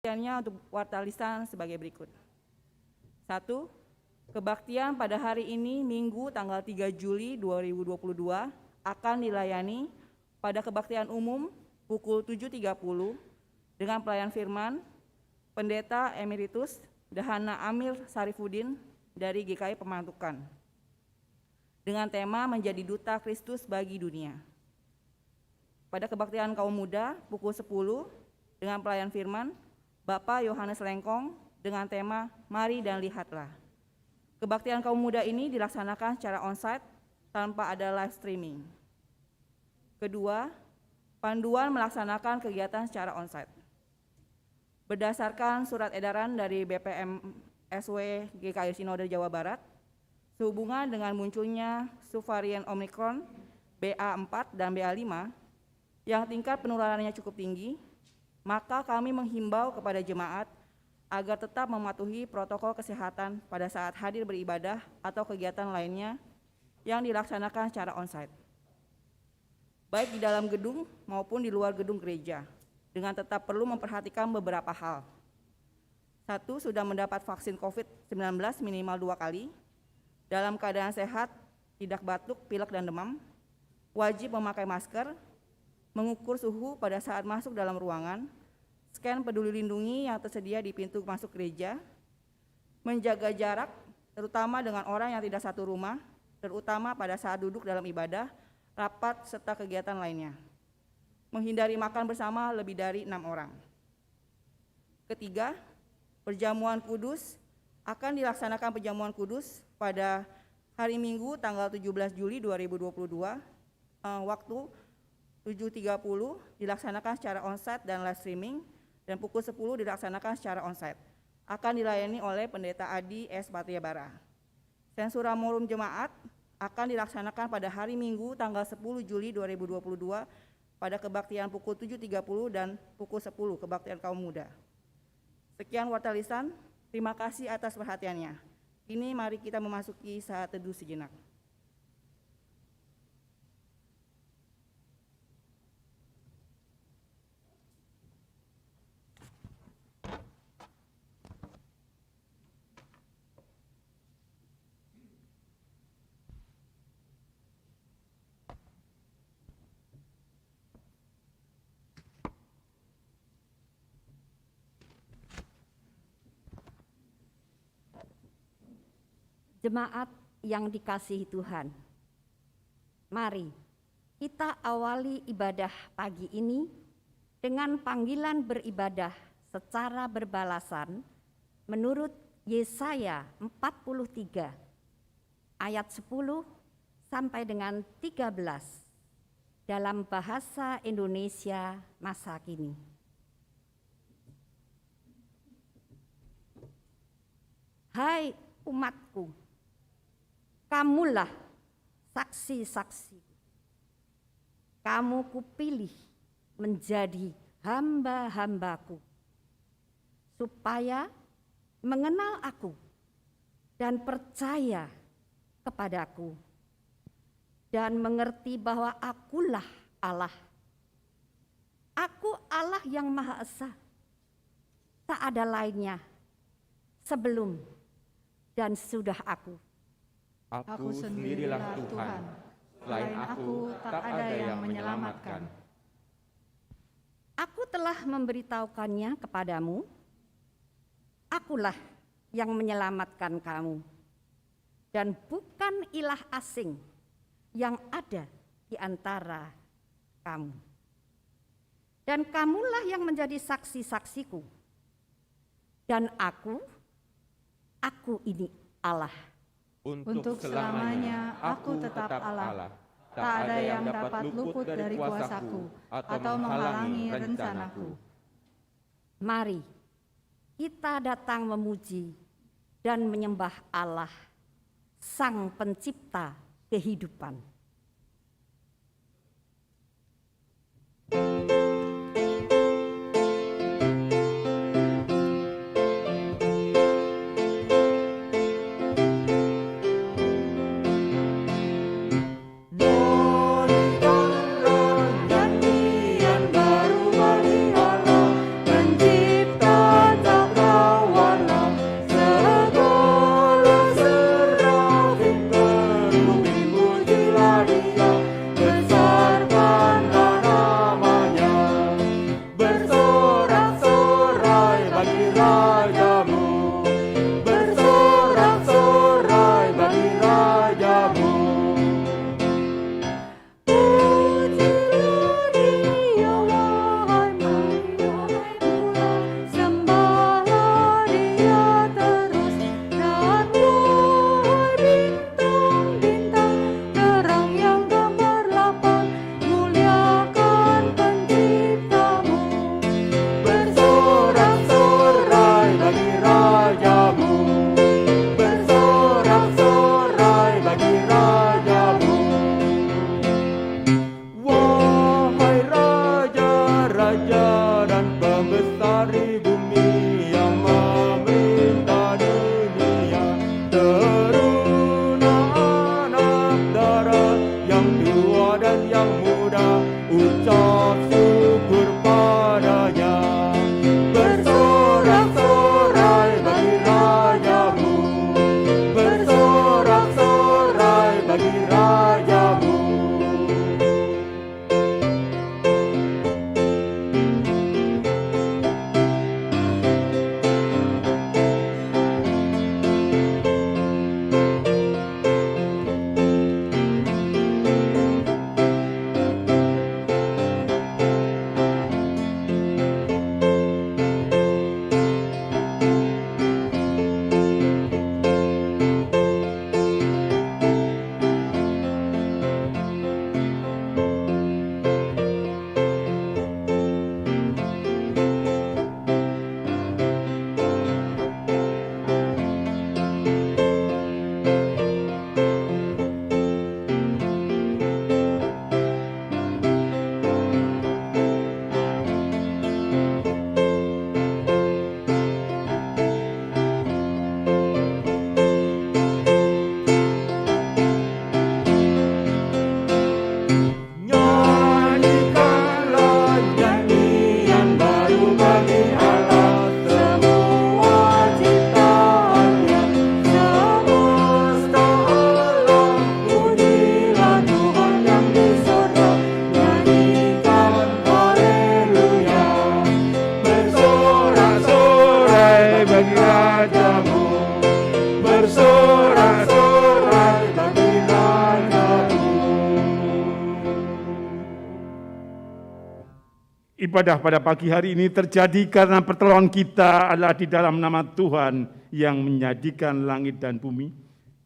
untuk warta lisan sebagai berikut. 1. Kebaktian pada hari ini Minggu tanggal 3 Juli 2022 akan dilayani pada kebaktian umum pukul 7.30 dengan pelayan firman Pendeta Emeritus Dahana Amir Sarifudin dari GKI Pemantukan dengan tema menjadi duta Kristus bagi dunia. Pada kebaktian kaum muda pukul 10 dengan pelayan firman Bapak Yohanes Lengkong dengan tema Mari dan Lihatlah. Kebaktian kaum muda ini dilaksanakan secara onsite tanpa ada live streaming. Kedua, panduan melaksanakan kegiatan secara onsite. Berdasarkan surat edaran dari BPM SW GKI Sinode Jawa Barat, sehubungan dengan munculnya subvarian Omicron BA4 dan BA5 yang tingkat penularannya cukup tinggi, maka kami menghimbau kepada jemaat agar tetap mematuhi protokol kesehatan pada saat hadir beribadah atau kegiatan lainnya yang dilaksanakan secara onsite, baik di dalam gedung maupun di luar gedung gereja, dengan tetap perlu memperhatikan beberapa hal. 1. Sudah mendapat vaksin COVID-19 minimal 2 kali, dalam keadaan sehat, tidak batuk, pilek, dan demam, wajib memakai masker, mengukur suhu pada saat masuk dalam ruangan, scan peduli lindungi yang tersedia di pintu masuk gereja, menjaga jarak, terutama dengan orang yang tidak satu rumah, terutama pada saat duduk dalam ibadah, rapat, serta kegiatan lainnya. Menghindari makan bersama lebih dari 6 orang. Ketiga, perjamuan kudus akan dilaksanakan perjamuan kudus pada hari Minggu tanggal 17 Juli 2022, waktu 7.30 dilaksanakan secara onsite dan live streaming, dan pukul 10 dilaksanakan secara onsite. Akan dilayani oleh Pendeta Adi S. Patiabara. Sensura Morum Jemaat akan dilaksanakan pada hari Minggu tanggal 10 Juli 2022 pada kebaktian pukul 7.30 dan pukul 10 kebaktian kaum muda. Sekian warta lisan, terima kasih atas perhatiannya. Kini mari kita memasuki saat teduh sejenak. Jemaat yang dikasihi Tuhan, mari kita awali ibadah pagi ini dengan panggilan beribadah secara berbalasan menurut Yesaya 43 ayat 10 sampai dengan 13 dalam bahasa Indonesia masa kini. Hai umatku, kamulah saksi-saksi. Kamu kupilih menjadi hamba-hambaku, supaya mengenal aku dan percaya kepadaku, dan mengerti bahwa akulah Allah. Aku Allah yang Maha Esa, tak ada lainnya sebelum dan sudah aku. Aku sendirilah Tuhan, selain aku tak ada yang menyelamatkan. Aku telah memberitahukannya kepadamu, akulah yang menyelamatkan kamu, dan bukan ilah asing yang ada di antara kamu. Dan kamulah yang menjadi saksi-saksiku, dan aku ini Allah. Untuk selamanya aku tetap Allah. Tak ada yang dapat luput dari kuasaku atau menghalangi rencanaku. Mari kita datang memuji dan menyembah Allah, Sang Pencipta kehidupan. Nyanyian baru bagi Allah, Pencipta besar di bumi yang memerintah dunia. Teruna anak darat yang tua dan yang muda, ucap syukur padanya. Bersorak-sorai bagi rajamu, bersorak-sorai bagi rajamu. Nyanyikanlah nyanyian baru bagi Allah, semua ciptaannya. Semesta alam pujilah Tuhan yang di surga. Nyanyikan haleluya. Bersorak-sorai bagi rajamu, bersorak-sorai bagi rajamu. Ibadah pada pagi hari ini terjadi karena pertolongan kita adalah di dalam nama Tuhan yang menjadikan langit dan bumi,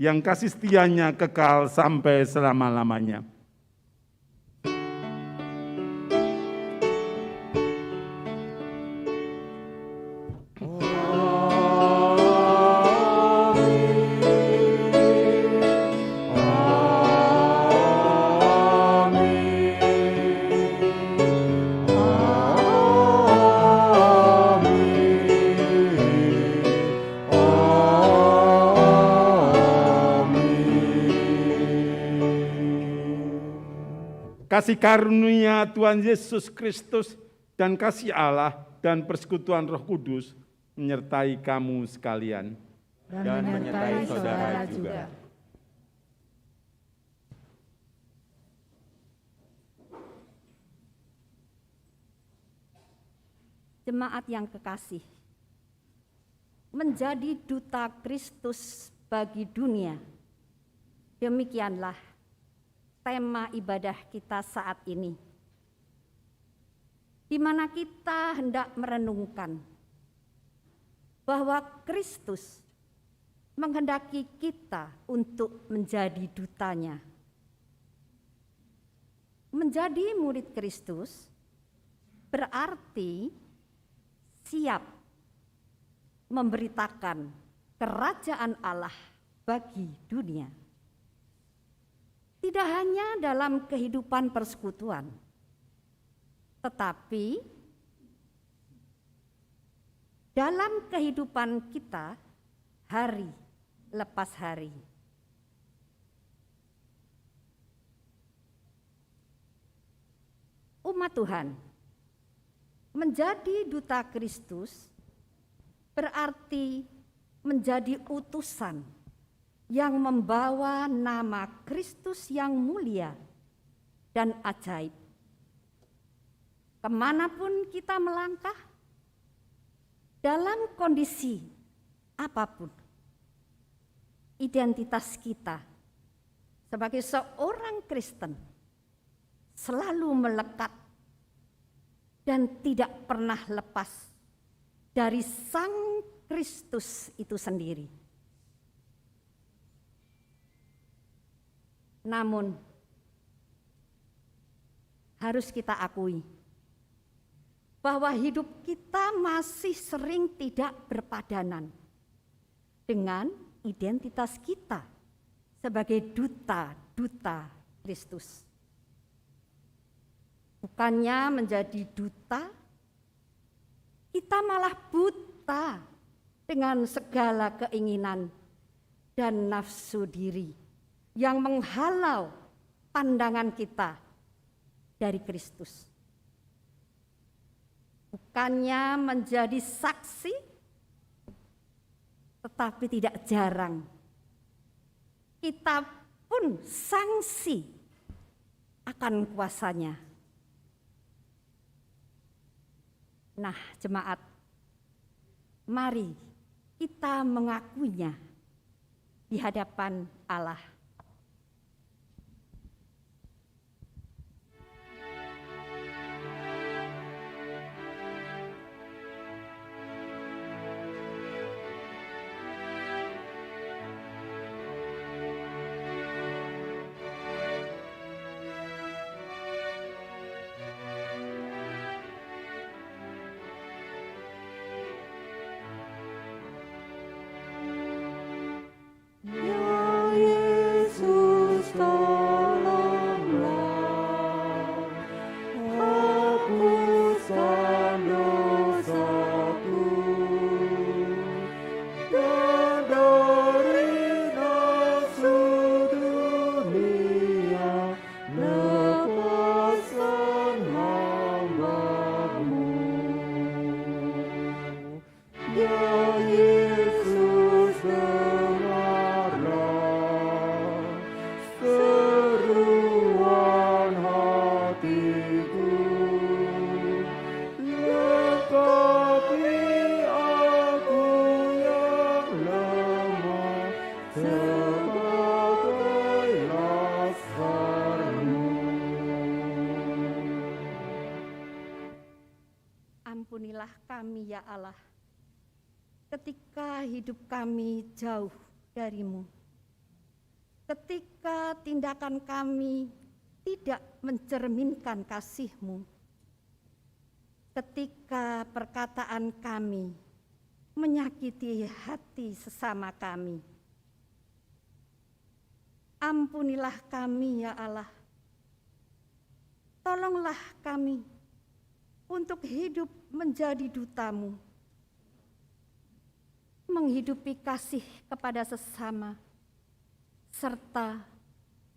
yang kasih setianya kekal sampai selama-lamanya. Kasih karunia Tuhan Yesus Kristus dan kasih Allah dan persekutuan Roh Kudus menyertai kamu sekalian. Dan menyertai saudara juga. Jemaat yang kekasih, menjadi duta Kristus bagi dunia. Demikianlah tema ibadah kita saat ini, di mana kita hendak merenungkan bahwa Kristus menghendaki kita untuk menjadi dutanya. Menjadi murid Kristus berarti siap memberitakan kerajaan Allah bagi dunia. Tidak hanya dalam kehidupan persekutuan, tetapi dalam kehidupan kita hari lepas hari. Umat Tuhan, menjadi duta Kristus berarti menjadi utusan yang membawa nama Kristus yang mulia dan ajaib. Kemanapun kita melangkah, dalam kondisi apapun, identitas kita sebagai seorang Kristen selalu melekat dan tidak pernah lepas dari Sang Kristus itu sendiri. Namun, harus kita akui bahwa hidup kita masih sering tidak berpadanan dengan identitas kita sebagai duta-duta Kristus. Bukannya menjadi duta, kita malah buta dengan segala keinginan dan nafsu diri yang menghalau pandangan kita dari Kristus. Bukannya menjadi saksi, tetapi tidak jarang kita pun sangsi akan kuasanya. Nah, jemaat, mari kita mengakuinya di hadapan Allah. Ampunilah kami ya Allah, ketika hidup kami jauh dari-Mu, ketika tindakan kami tidak mencerminkan kasih-Mu, ketika perkataan kami menyakiti hati sesama kami. Ampunilah kami ya Allah, tolonglah kami untuk hidup menjadi duta-Mu, menghidupi kasih kepada sesama, serta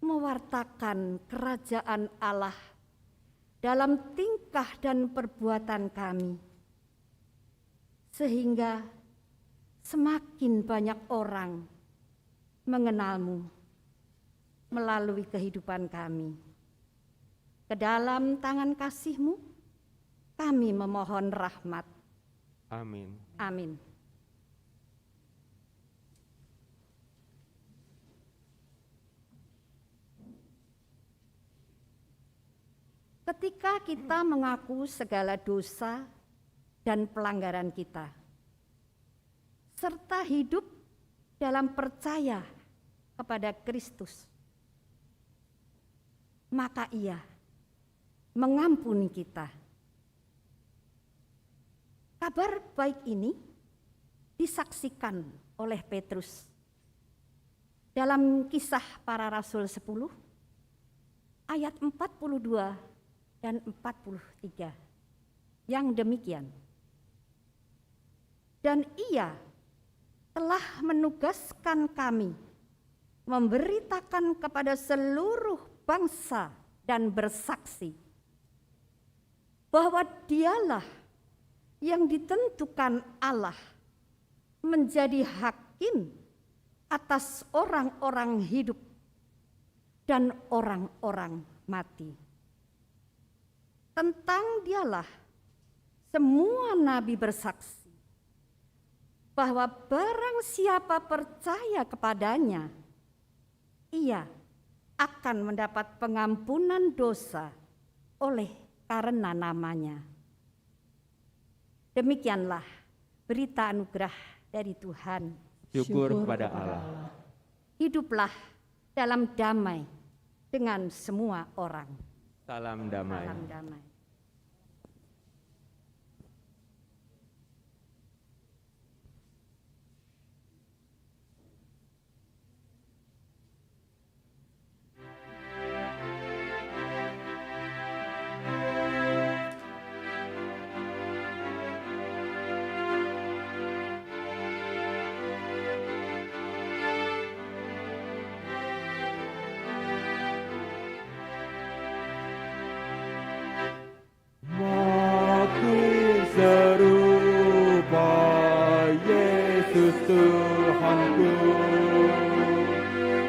mewartakan kerajaan Allah dalam tingkah dan perbuatan kami, sehingga semakin banyak orang mengenal-Mu melalui kehidupan kami. Ke dalam tangan kasih-Mu kami memohon rahmat. Amin. Amin. Ketika kita mengaku segala dosa dan pelanggaran kita, serta hidup dalam percaya kepada Kristus, maka Ia mengampuni kita. Kabar baik ini disaksikan oleh Petrus dalam Kisah Para Rasul 10 ayat 42 dan 43 yang demikian. Dan Ia telah menugaskan kami memberitakan kepada seluruh bangsa dan bersaksi bahwa Dialah yang ditentukan Allah menjadi hakim atas orang-orang hidup dan orang-orang mati. Tentang Dialah semua nabi bersaksi bahwa barang siapa percaya kepadanya, ia akan mendapat pengampunan dosa oleh karena namanya. Demikianlah berita anugerah dari Tuhan. Syukur kepada Allah. Hiduplah dalam damai dengan semua orang. Salam damai. Salam damai. Yesus Tuhanku.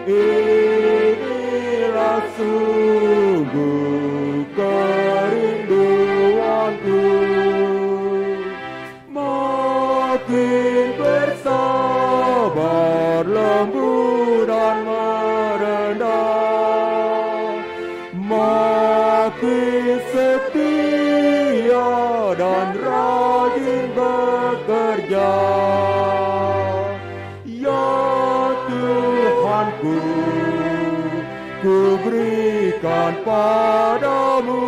Inilah sungguh kerinduanku, makin bersabar, lembut dan merendah, makin setia dan rajin bekerja. Ya Tuhanku, ku berikan padamu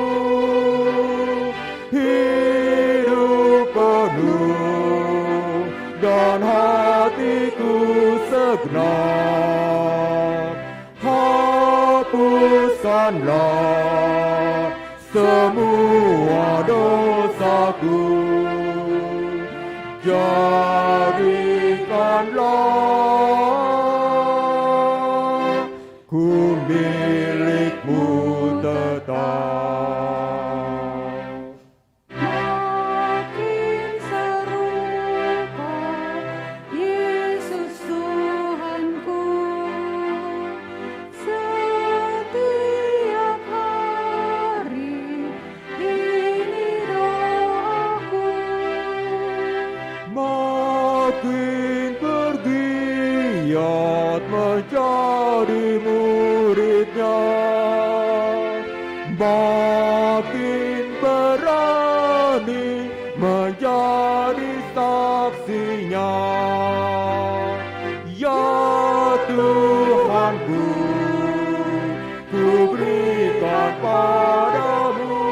hidup penuh dan hatiku segenap. Hapuskanlah semua dosaku, jadikanlah ku milikmu tetap. Makin serupa Yesus Tuhanku, setiap hari ini doaku. Makin bergiat menjadi muridnya, makin berani menjadi saksinya. Ya Tuhanku, ku berikan padamu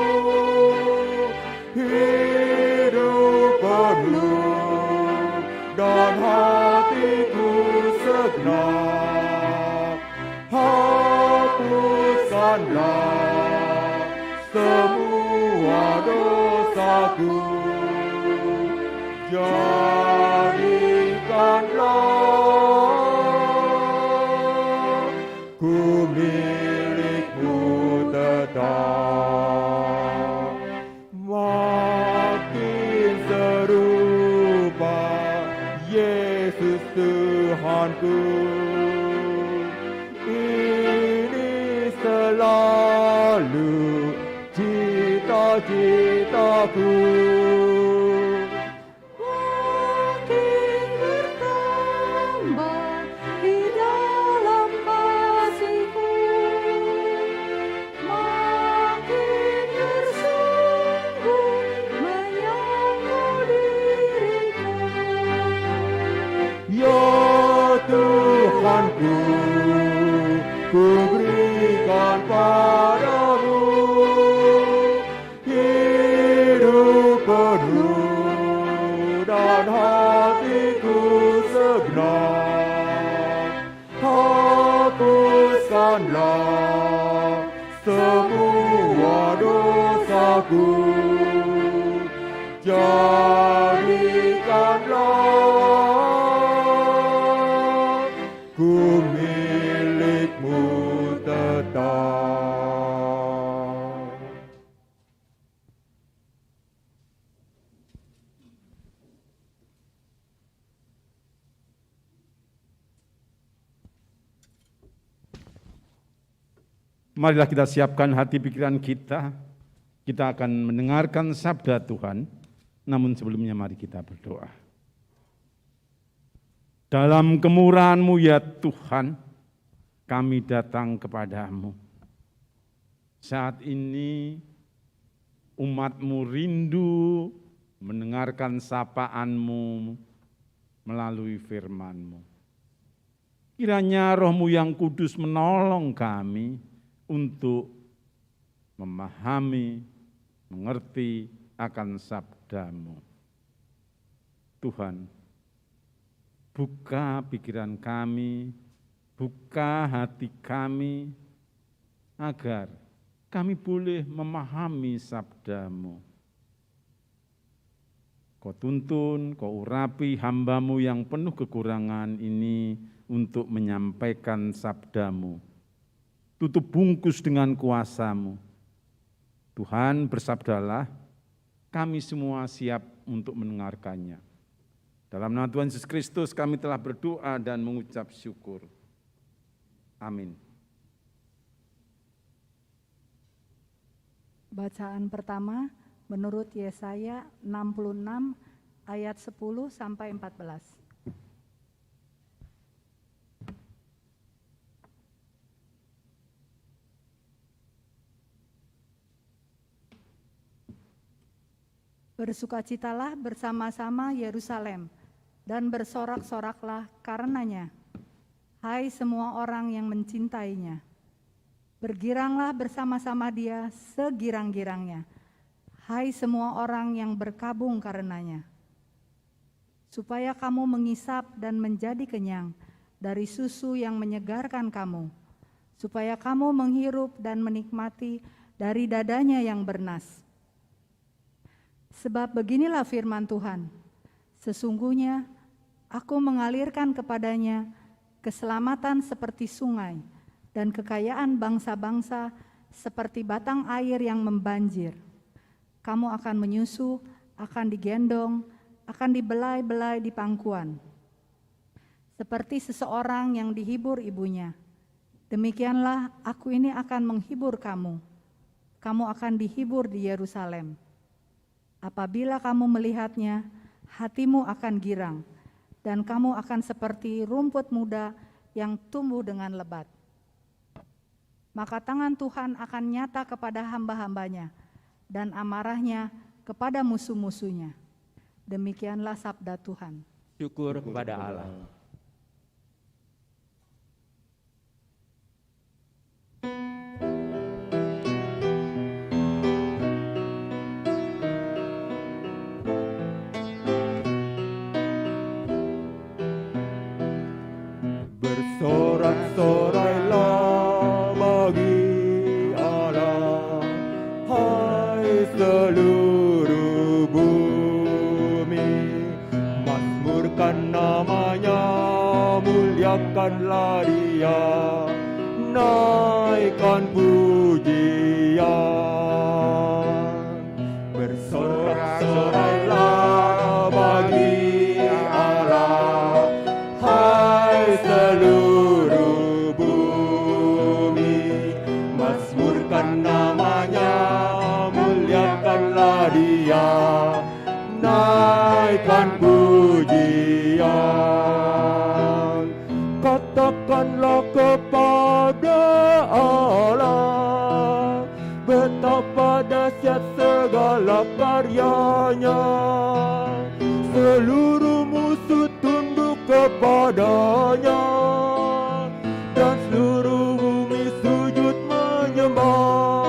hidup penuh dan hatiku segenap. Hapuskanlah semua dosaku, jadikanlah ku milikmu tetap. Makin serupa Yesus Tuhanku, ini selalu cita-citaku. Makin bertambah di dalam kasih-Ku, makin bersungguh menyangkal diriku. Ya Tuhanku, ku berikan padamu hidup penuh dan hatiku segenap. Hapuskanlah semua dosaku, jadikanlah ku milikmu tetap. Marilah kita siapkan hati pikiran kita. Kita akan mendengarkan sabda Tuhan. Namun sebelumnya mari kita berdoa. Dalam kemurahan-Mu ya Tuhan, kami datang kepadamu. Saat ini umat-Mu rindu mendengarkan sapaan-Mu melalui firman-Mu. Kiranya Roh-Mu yang kudus menolong kami untuk memahami, mengerti akan sabda-Mu. Tuhan, buka pikiran kami, buka hati kami, agar kami boleh memahami sabda-Mu. Kau tuntun, Kau urapi hamba-Mu yang penuh kekurangan ini untuk menyampaikan sabda-Mu. Tutup bungkus dengan kuasa-Mu. Tuhan bersabdalah, kami semua siap untuk mendengarkannya. Dalam nama Tuhan Yesus Kristus kami telah berdoa dan mengucap syukur. Amin. Bacaan pertama menurut Yesaya 66 ayat 10 sampai 14. Bersukacitalah bersama-sama Yerusalem, dan bersorak-soraklah karenanya, hai semua orang yang mencintainya. Bergiranglah bersama-sama dia segirang-girangnya, hai semua orang yang berkabung karenanya. Supaya kamu mengisap dan menjadi kenyang dari susu yang menyegarkan kamu, supaya kamu menghirup dan menikmati dari dadanya yang bernas. Sebab beginilah firman Tuhan, sesungguhnya aku mengalirkan kepadanya keselamatan seperti sungai dan kekayaan bangsa-bangsa seperti batang air yang membanjir. Kamu akan menyusu, akan digendong, akan dibelai-belai di pangkuan. Seperti seseorang yang dihibur ibunya, demikianlah aku ini akan menghibur kamu. Kamu akan dihibur di Yerusalem. Apabila kamu melihatnya, hatimu akan girang, dan kamu akan seperti rumput muda yang tumbuh dengan lebat. Maka tangan Tuhan akan nyata kepada hamba-hambanya, dan amarahnya kepada musuh-musuhnya. Demikianlah sabda Tuhan. Syukur kepada Allah. Bersorak-sorailah bagi Allah, hai seluruh bumi. Mazmurkan namanya, muliakanlah dia, naikkan pujian. Bersorak-sorailah bagi Allah, hai seluruh bumi. Mazmurkan namanya, muliakanlah dia, naikkan pujian. Katakanlah kepada Allah, betapa dahsyat segala karyanya. Seluruh musuh tunduk kepadanya, dan seluruh bumi sujud menyembah.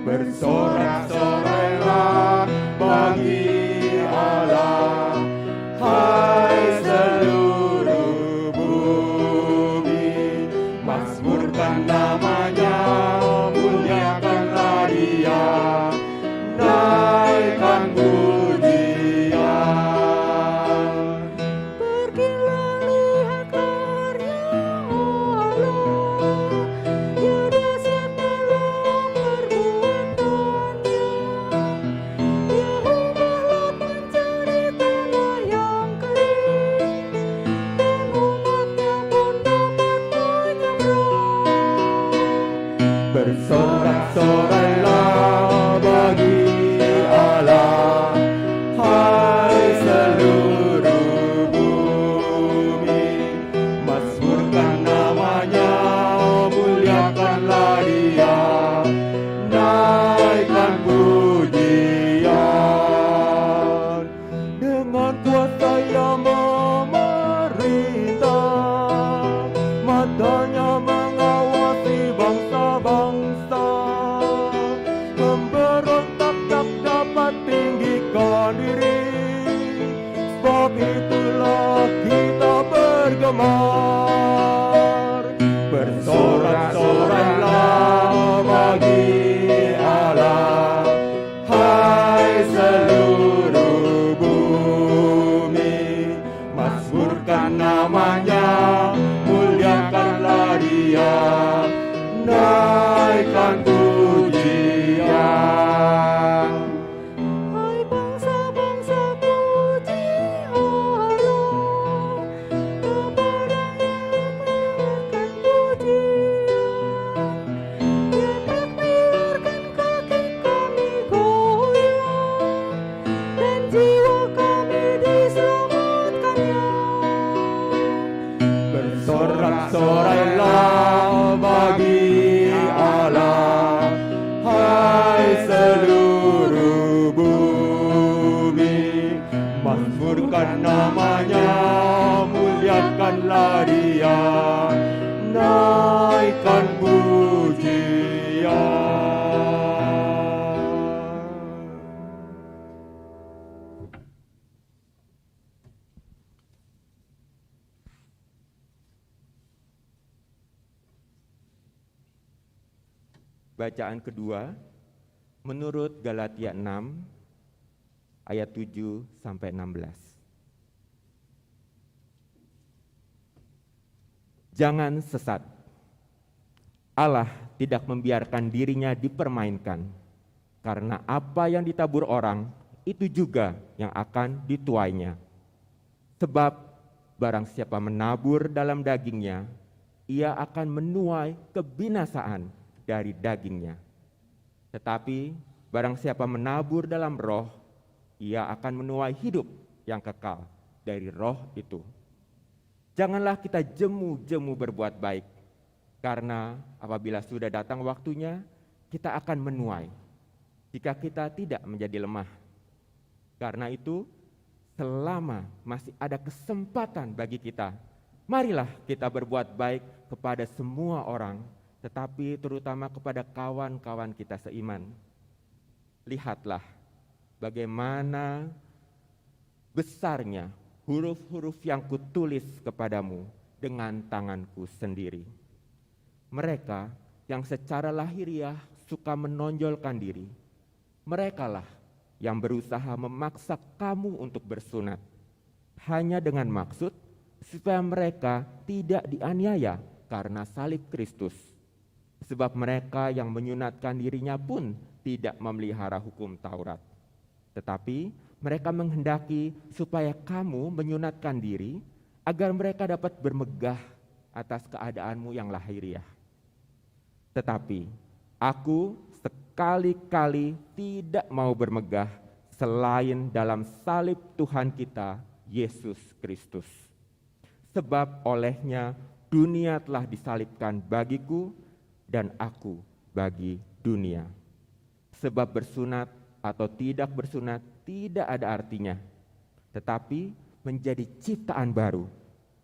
Bersorak-sorailah bagi Allah, hai seluruh bumi. Mazmurkan namanya, muliakanlah dia, naikkan pujian. Pergilah lihat karya Allah, ya dahsyat dalam perbuatannya. Ya ubah laut menjadi tanah yang kering, dan umatnya pun dapat menyeberang. Bersorak-sorailah bagi Allah, hai seluruh bumi. Mazmurkan namanya, muliakanlah dia, naikkan pujian. Dengan kuasa yang memerintah, matanya mengawasi bangsa-bangsa. Memberontak tak dapat tinggikan diri, sebab itulah kita bergemar. Bersorak-sorailah bagi Allah, hai seluruh bumi. Mazmurkan namanya, muliakanlah dia, naikkan pujian. Hai bangsa-bangsa pujilah bersorai-sorailah bagi Allah, hai seluruh bumi. Mazmurkan namanya, muliakanlah Dia, naikkan pujian. Bacaan kedua menurut Galatia 6 ayat 7 sampai 16. Jangan sesat. Allah tidak membiarkan dirinya dipermainkan, karena apa yang ditabur orang itu juga yang akan dituainya. Sebab barang siapa menabur dalam dagingnya, ia akan menuai kebinasaan dari dagingnya. Tetapi barang siapa menabur dalam roh, ia akan menuai hidup yang kekal dari roh itu. Janganlah kita jemu-jemu berbuat baik, karena apabila sudah datang waktunya, kita akan menuai jika kita tidak menjadi lemah. Karena itu, selama masih ada kesempatan bagi kita, marilah kita berbuat baik kepada semua orang, tetapi terutama kepada kawan-kawan kita seiman. Lihatlah bagaimana besarnya huruf-huruf yang kutulis kepadamu dengan tanganku sendiri. Mereka yang secara lahiriah suka menonjolkan diri, merekalah yang berusaha memaksa kamu untuk bersunat, hanya dengan maksud supaya mereka tidak dianiaya karena salib Kristus. Sebab mereka yang menyunatkan dirinya pun tidak memelihara hukum Taurat. Tetapi mereka menghendaki supaya kamu menyunatkan diri agar mereka dapat bermegah atas keadaanmu yang lahiriah. Tetapi aku sekali-kali tidak mau bermegah selain dalam salib Tuhan kita, Yesus Kristus. Sebab olehnya dunia telah disalibkan bagiku, dan aku bagi dunia. Sebab bersunat atau tidak bersunat tidak ada artinya, tetapi menjadi ciptaan baru,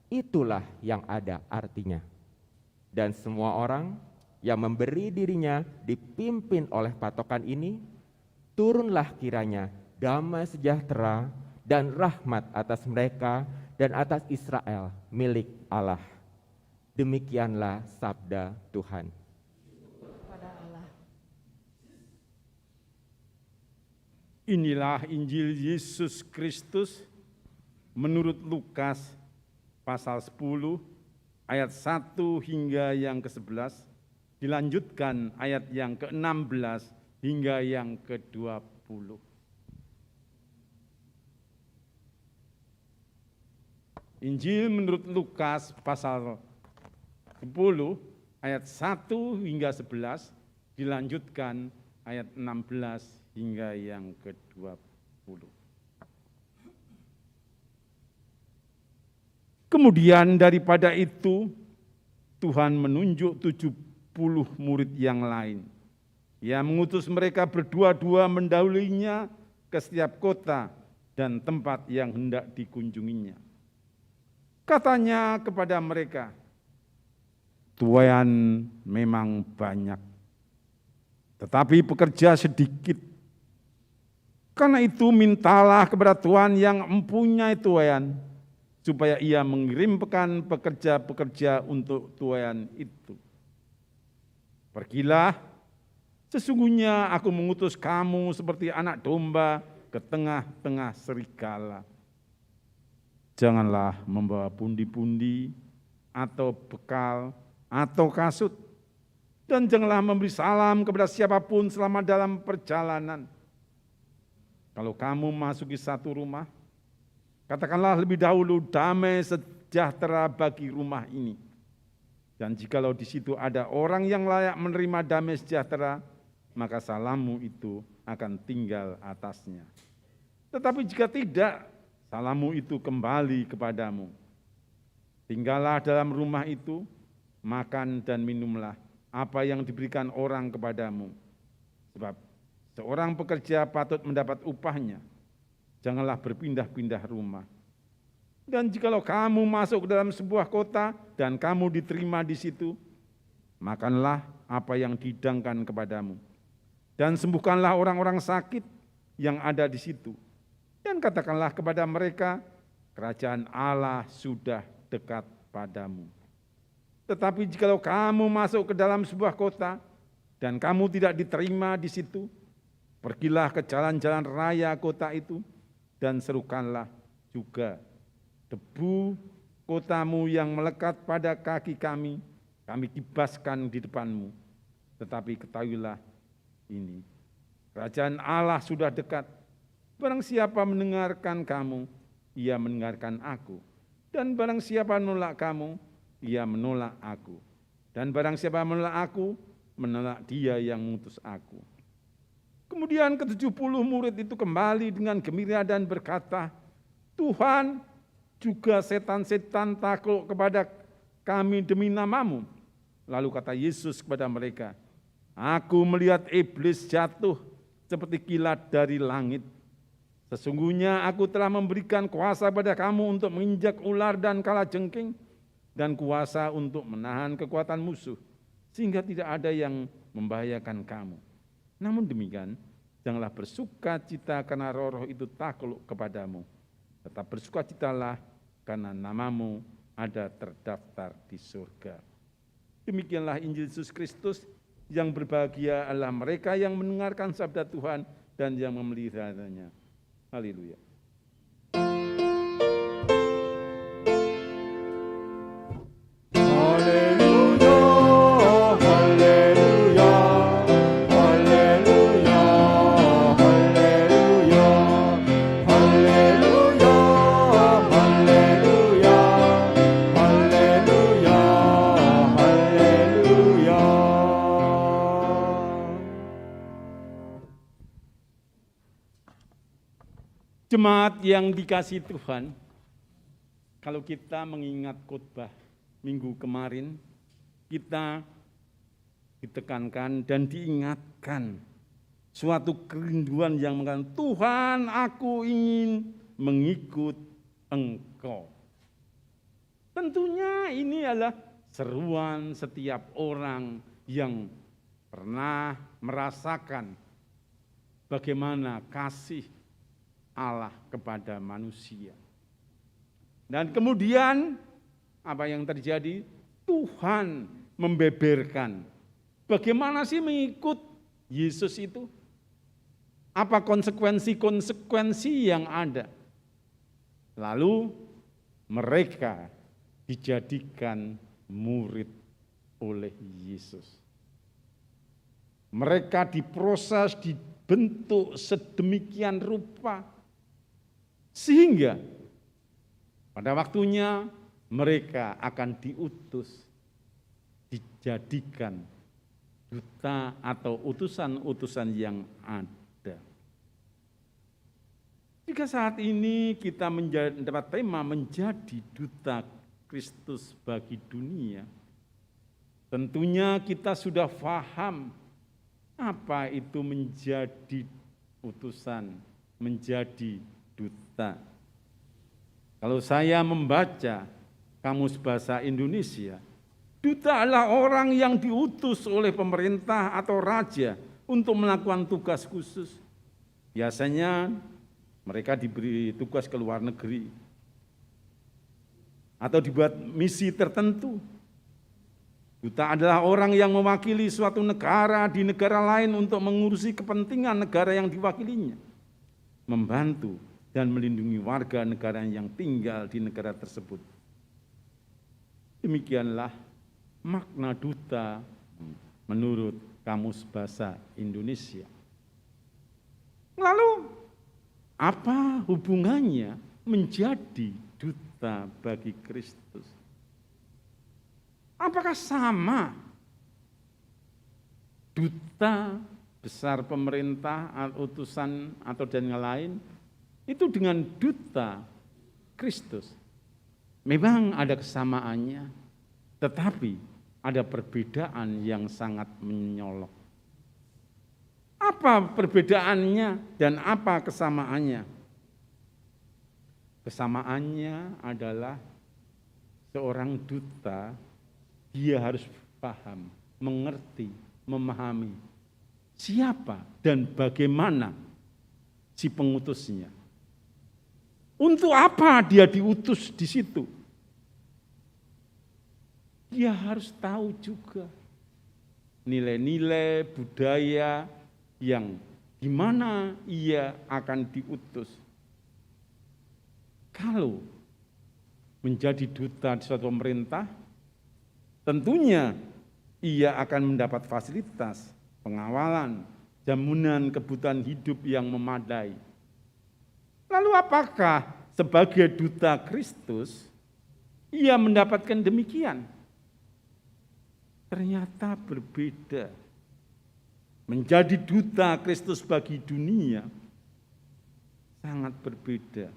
itulah yang ada artinya. Dan semua orang yang memberi dirinya dipimpin oleh patokan ini, turunlah kiranya damai sejahtera dan rahmat atas mereka dan atas Israel milik Allah. Demikianlah sabda Tuhan. Inilah Injil Yesus Kristus menurut Lukas pasal 10 ayat 1 hingga yang ke-11, dilanjutkan ayat yang ke-16 hingga yang ke-20. Injil menurut Lukas pasal 10 ayat 1 hingga 11, dilanjutkan ayat 16 hingga yang ke-20. Kemudian daripada itu, Tuhan menunjuk 70 murid yang lain. Ia mengutus mereka berdua-dua mendahuluinya ke setiap kota dan tempat yang hendak dikunjunginya. Katanya kepada mereka, tuaian memang banyak, tetapi pekerja sedikit. Karena itu mintalah kepada Tuhan yang mempunyai tuaian, supaya ia mengirimkan pekerja-pekerja untuk tuaian itu. Pergilah, sesungguhnya aku mengutus kamu seperti anak domba ke tengah-tengah serigala. Janganlah membawa pundi-pundi atau bekal atau kasut, dan janganlah memberi salam kepada siapapun selama dalam perjalanan. Kalau kamu masuki satu rumah, katakanlah lebih dahulu damai sejahtera bagi rumah ini. Dan jikalau di situ ada orang yang layak menerima damai sejahtera, maka salammu itu akan tinggal atasnya. Tetapi jika tidak, salammu itu kembali kepadamu. Tinggallah dalam rumah itu makan dan minumlah apa yang diberikan orang kepadamu. Sebab seorang pekerja patut mendapat upahnya. Janganlah berpindah-pindah rumah. Dan jikalau kamu masuk ke dalam sebuah kota dan kamu diterima di situ, makanlah apa yang dihidangkan kepadamu. Dan sembuhkanlah orang-orang sakit yang ada di situ. Dan katakanlah kepada mereka, kerajaan Allah sudah dekat padamu. Tetapi jikalau kamu masuk ke dalam sebuah kota dan kamu tidak diterima di situ, pergilah ke jalan-jalan raya kota itu dan serukanlah juga, debu kotamu yang melekat pada kaki kami kibaskan di depanmu. Tetapi ketahuilah ini, kerajaan Allah sudah dekat. Barang siapa mendengarkan kamu, ia mendengarkan aku. Dan barang siapa menolak kamu, ia menolak aku. Dan barang siapa menolak aku, menolak dia yang mengutus aku. Kemudian ke-70 murid itu kembali dengan gembira dan berkata, Tuhan, juga setan-setan takluk kepada kami demi namamu. Lalu kata Yesus kepada mereka, aku melihat iblis jatuh seperti kilat dari langit. Sesungguhnya aku telah memberikan kuasa pada kamu untuk menginjak ular dan kalajengking, dan kuasa untuk menahan kekuatan musuh, sehingga tidak ada yang membahayakan kamu. Namun demikian, janganlah bersukacita karena roh-roh itu takluk kepadamu. Tetap bersukacitalah karena namamu ada terdaftar di surga. Demikianlah Injil Yesus Kristus. Yang berbahagia adalah mereka yang mendengarkan sabda Tuhan dan yang memeliharanya. Haleluya. Jemaat yang dikasihi Tuhan, kalau kita mengingat khotbah minggu kemarin, kita ditekankan dan diingatkan suatu kerinduan yang mengatakan, Tuhan, aku ingin mengikut Engkau. Tentunya ini adalah seruan setiap orang yang pernah merasakan bagaimana kasih Allah kepada manusia. Dan kemudian apa yang terjadi? Tuhan membeberkan bagaimana sih mengikut Yesus itu? Apa konsekuensi-konsekuensi yang ada? Lalu mereka dijadikan murid oleh Yesus. Mereka diproses, dibentuk sedemikian rupa, sehingga pada waktunya mereka akan diutus, dijadikan duta atau utusan-utusan yang ada. Jika saat ini kita mendapat tema menjadi duta Kristus bagi dunia, tentunya kita sudah paham apa itu menjadi utusan, menjadi duta. Kalau saya membaca Kamus Bahasa Indonesia, duta adalah orang yang diutus oleh pemerintah atau raja untuk melakukan tugas khusus. Biasanya mereka diberi tugas ke luar negeri atau dibuat misi tertentu. Duta adalah orang yang mewakili suatu negara di negara lain untuk mengurusi kepentingan negara yang diwakilinya, membantu dan melindungi warga negara yang tinggal di negara tersebut. Demikianlah makna duta menurut Kamus Bahasa Indonesia. Lalu, apa hubungannya menjadi duta bagi Kristus? Apakah sama duta besar pemerintah, utusan atau dan yang lain itu dengan duta Kristus? Memang ada kesamaannya, tetapi ada perbedaan yang sangat menyolok. Apa perbedaannya dan apa kesamaannya? Kesamaannya adalah seorang duta, dia harus paham, mengerti, memahami siapa dan bagaimana si pengutusnya. Untuk apa dia diutus di situ? Dia harus tahu juga nilai-nilai budaya yang di mana ia akan diutus. Kalau menjadi duta di suatu pemerintah, tentunya ia akan mendapat fasilitas, pengawalan, jaminan kebutuhan hidup yang memadai. Lalu apakah sebagai duta Kristus, ia mendapatkan demikian? Ternyata berbeda. Menjadi duta Kristus bagi dunia sangat berbeda.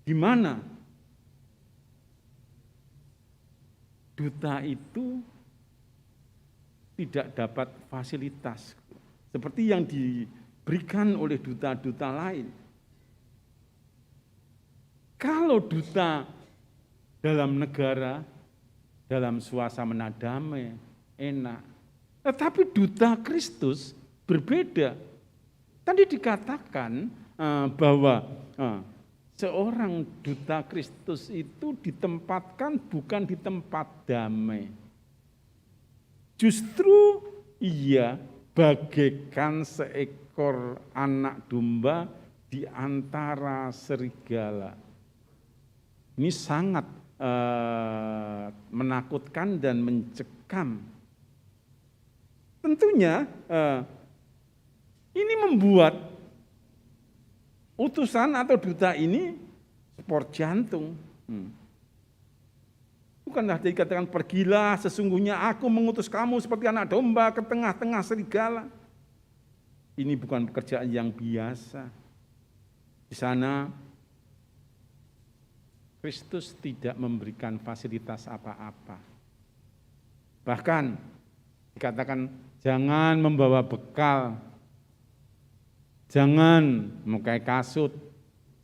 Di mana duta itu tidak dapat fasilitas seperti yang diberikan oleh duta-duta lain. Kalau duta dalam negara, dalam suasana damai, enak. Tetapi duta Kristus berbeda. Tadi dikatakan bahwa seorang duta Kristus itu ditempatkan bukan di tempat damai. Justru ia bagaikan seekor anak domba di antara serigala. Ini sangat menakutkan dan mencekam. Tentunya ini membuat utusan atau duta ini sport jantung. Bukanlah dikatakan pergilah, sesungguhnya aku mengutus kamu seperti anak domba ke tengah-tengah serigala. Ini bukan pekerjaan yang biasa. Di sana Kristus tidak memberikan fasilitas apa-apa. Bahkan dikatakan jangan membawa bekal, jangan memakai kasut,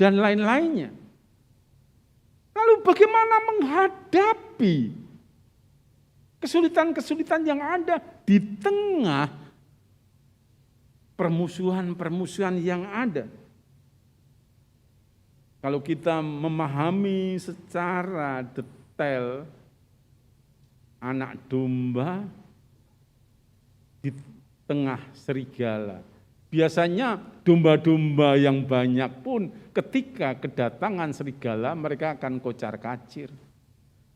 dan lain-lainnya. Lalu bagaimana menghadapi kesulitan-kesulitan yang ada di tengah permusuhan-permusuhan yang ada? Kalau kita memahami secara detail anak domba di tengah serigala. Biasanya domba-domba yang banyak pun ketika kedatangan serigala mereka akan kocar-kacir.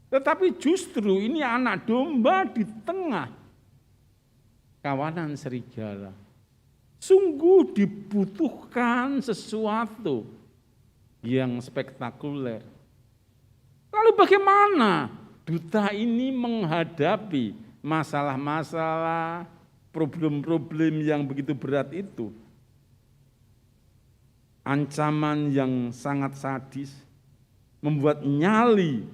Tetapi justru ini anak domba di tengah kawanan serigala. Sungguh dibutuhkan sesuatu yang spektakuler. Lalu bagaimana duta ini menghadapi masalah-masalah, problem-problem yang begitu berat itu? Ancaman yang sangat sadis membuat nyali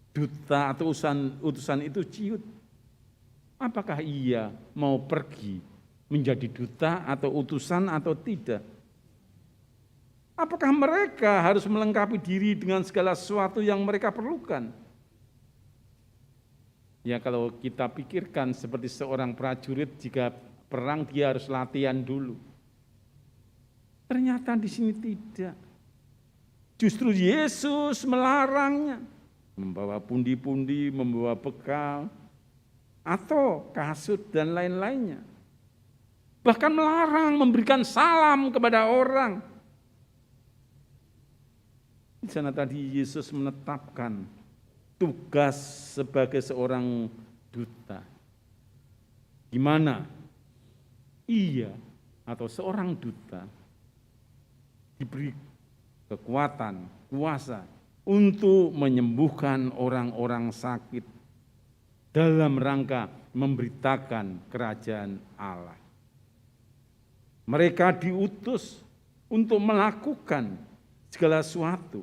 duta atau utusan itu ciut. Apakah ia mau pergi menjadi duta atau utusan atau tidak? Apakah mereka harus melengkapi diri dengan segala sesuatu yang mereka perlukan? Ya kalau kita pikirkan seperti seorang prajurit jika perang dia harus latihan dulu. Ternyata di sini tidak. Justru Yesus melarangnya. Membawa pundi-pundi, membawa bekal, atau kasut dan lain-lainnya. Bahkan melarang memberikan salam kepada orang. Di sana tadi Yesus menetapkan tugas sebagai seorang duta. Di mana ia atau seorang duta diberi kekuatan, kuasa untuk menyembuhkan orang-orang sakit dalam rangka memberitakan kerajaan Allah. Mereka diutus untuk melakukan segala sesuatu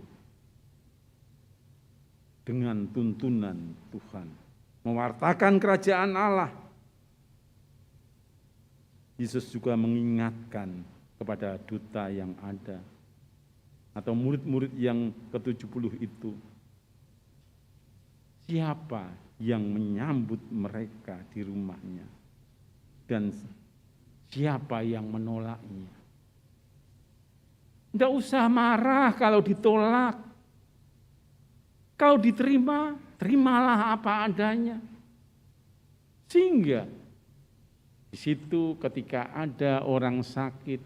dengan tuntunan Tuhan. mewartakan kerajaan Allah. Yesus juga mengingatkan kepada duta yang ada atau murid-murid yang ke-70 itu, siapa yang menyambut mereka di rumahnya dan siapa yang menolaknya. Tidak usah marah kalau ditolak. Kalau diterima, terimalah apa adanya. Sehingga di situ ketika ada orang sakit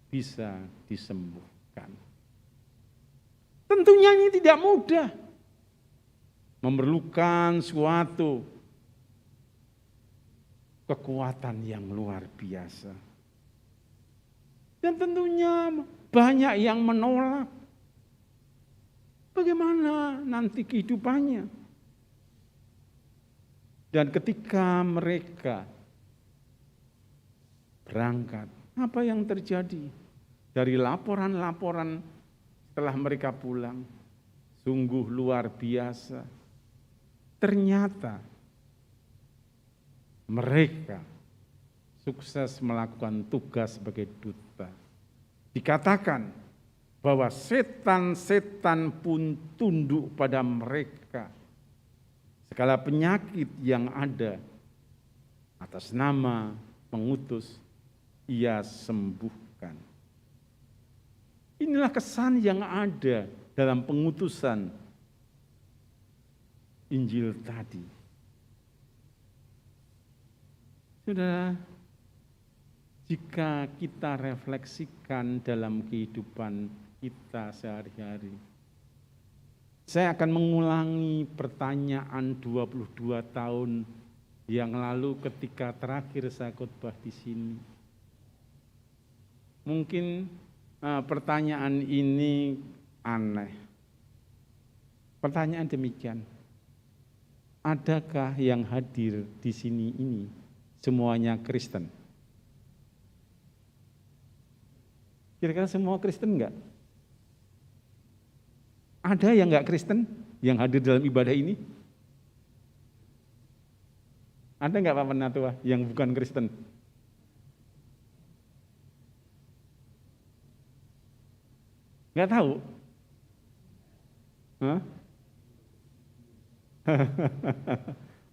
bisa disembuhkan. Tentunya ini tidak mudah. Memerlukan suatu kekuatan yang luar biasa. Dan tentunya banyak yang menolak. Bagaimana nanti kehidupannya? Dan ketika mereka berangkat, apa yang terjadi? Dari laporan-laporan setelah mereka pulang, sungguh luar biasa. Ternyata mereka sukses melakukan tugas sebagai duta. Dikatakan bahwa setan-setan pun tunduk pada mereka. Segala penyakit yang ada atas nama pengutus, ia sembuhkan. Inilah kesan yang ada dalam pengutusan Injil tadi. Saudara, jika kita refleksikan dalam kehidupan kita sehari-hari, saya akan mengulangi pertanyaan 22 tahun yang lalu ketika terakhir saya khotbah di sini. Mungkin pertanyaan ini aneh. Pertanyaan demikian, adakah yang hadir di sini ini semuanya Kristen? Kira-kira semua Kristen enggak? Ada yang enggak Kristen yang hadir dalam ibadah ini? Ada enggak Pak Penatua yang bukan Kristen? Enggak tahu? Hah?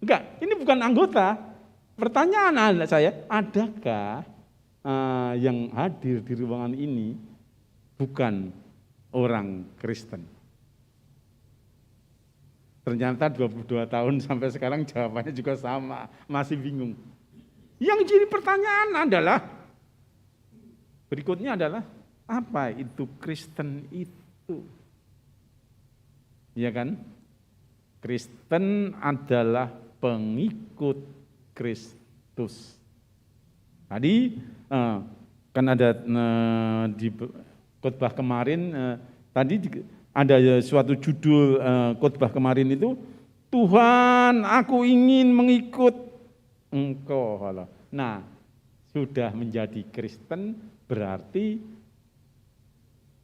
Enggak, ini bukan anggota. Pertanyaan saya, adakah yang hadir di ruangan ini bukan orang Kristen? Ternyata 22 tahun sampai sekarang jawabannya juga sama, masih bingung. Yang jadi pertanyaan adalah, berikutnya adalah, apa itu Kristen itu? Ya kan? Kristen adalah pengikut Kristus. Tadi kan ada di khotbah kemarin, tadi ada suatu judul khotbah kemarin itu, Tuhan aku ingin mengikut Engkau. Nah, sudah menjadi Kristen berarti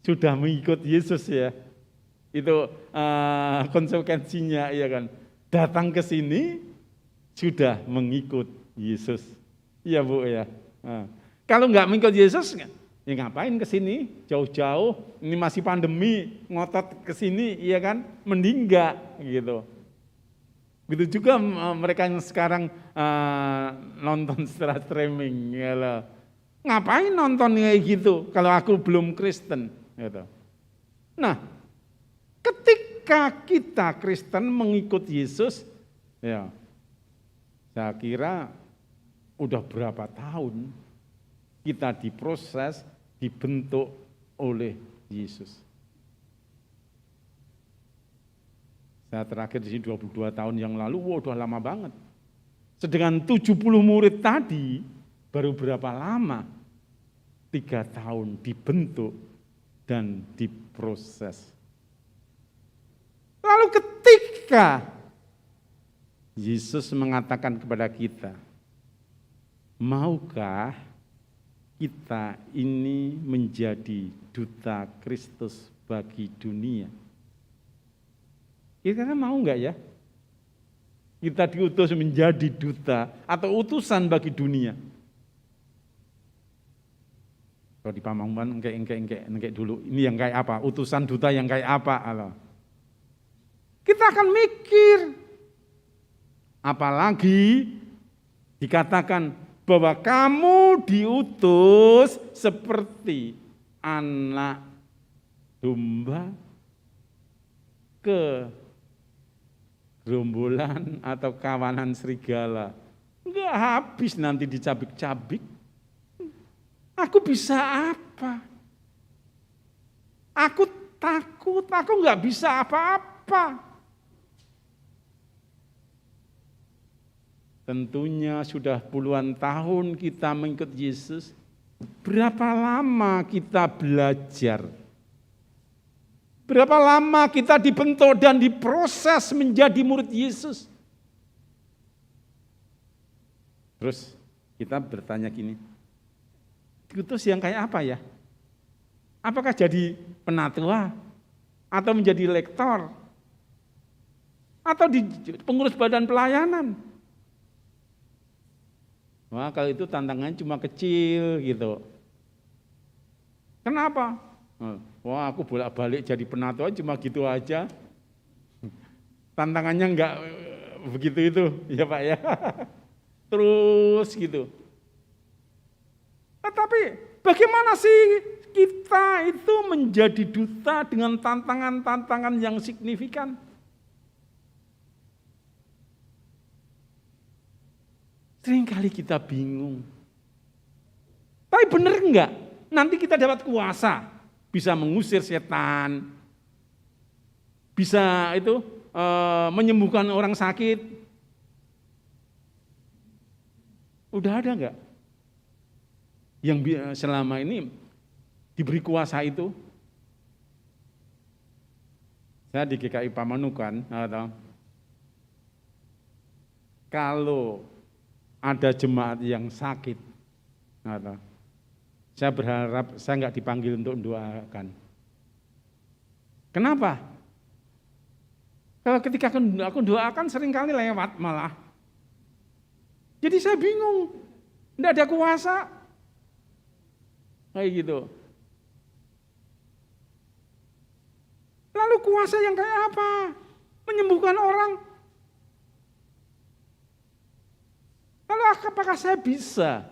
sudah mengikut Yesus ya. Itu konsekuensinya ya kan. Datang ke sini sudah mengikut Yesus. Iya Bu ya. Kalau nggak mengikut Yesus, ya ngapain ke sini jauh-jauh? Ini masih pandemi, ngotot ke sini, iya kan? Mending nggak gitu. Begitu juga mereka yang sekarang nonton secara streaming, ya lah. Ngapain nonton kayak gitu? Kalau aku belum Kristen, gitu. Nah, ketika kita Kristen mengikut Yesus, ya, saya kira udah berapa tahun kita diproses, dibentuk oleh Yesus. Saya terakhir di sini 22 tahun yang lalu, udah lama banget. Sedangkan 70 murid tadi, baru berapa lama? 3 tahun dibentuk dan diproses. Lalu ketika Yesus mengatakan kepada kita, maukah kita ini menjadi duta Kristus bagi dunia? Kira-kira mau enggak ya? Kita diutus menjadi duta atau utusan bagi dunia. Kalau di Pamangkuan engke dulu, ini yang kayak apa? Utusan duta yang kayak apa? Allah. Kita akan mikir. Apalagi dikatakan bahwa kamu diutus seperti anak domba ke gerombolan atau kawanan serigala. Enggak habis nanti dicabik-cabik. Aku bisa apa? Aku takut, aku enggak bisa apa-apa. Tentunya sudah puluhan tahun kita mengikut Yesus. Berapa lama kita belajar? Berapa lama kita dibentuk dan diproses menjadi murid Yesus? Terus kita bertanya gini, diutus yang kayak apa ya? Apakah jadi penatua? Atau menjadi lektor? Atau di pengurus badan pelayanan? Wah, kalau itu tantangannya cuma kecil gitu. Kenapa? Wah, aku bolak-balik jadi penatua cuma gitu aja. Tantangannya enggak begitu itu, ya Pak ya. Terus gitu. Tetapi bagaimana sih kita itu menjadi duta dengan tantangan-tantangan yang signifikan? Seringkali kita bingung. Tapi benar enggak? Nanti kita dapat kuasa. Bisa mengusir setan, bisa itu menyembuhkan orang sakit. Udah ada enggak yang selama ini diberi kuasa itu? Saya di GKI Pamanukan, kalau ada jemaat yang sakit, saya berharap saya enggak dipanggil untuk mendoakan. Kenapa? Kalau ketika aku doakan seringkali lewat malah. Jadi saya bingung, enggak ada kuasa. Kayak gitu. Lalu kuasa yang kayak apa? Menyembuhkan orang. Lalu apakah saya bisa?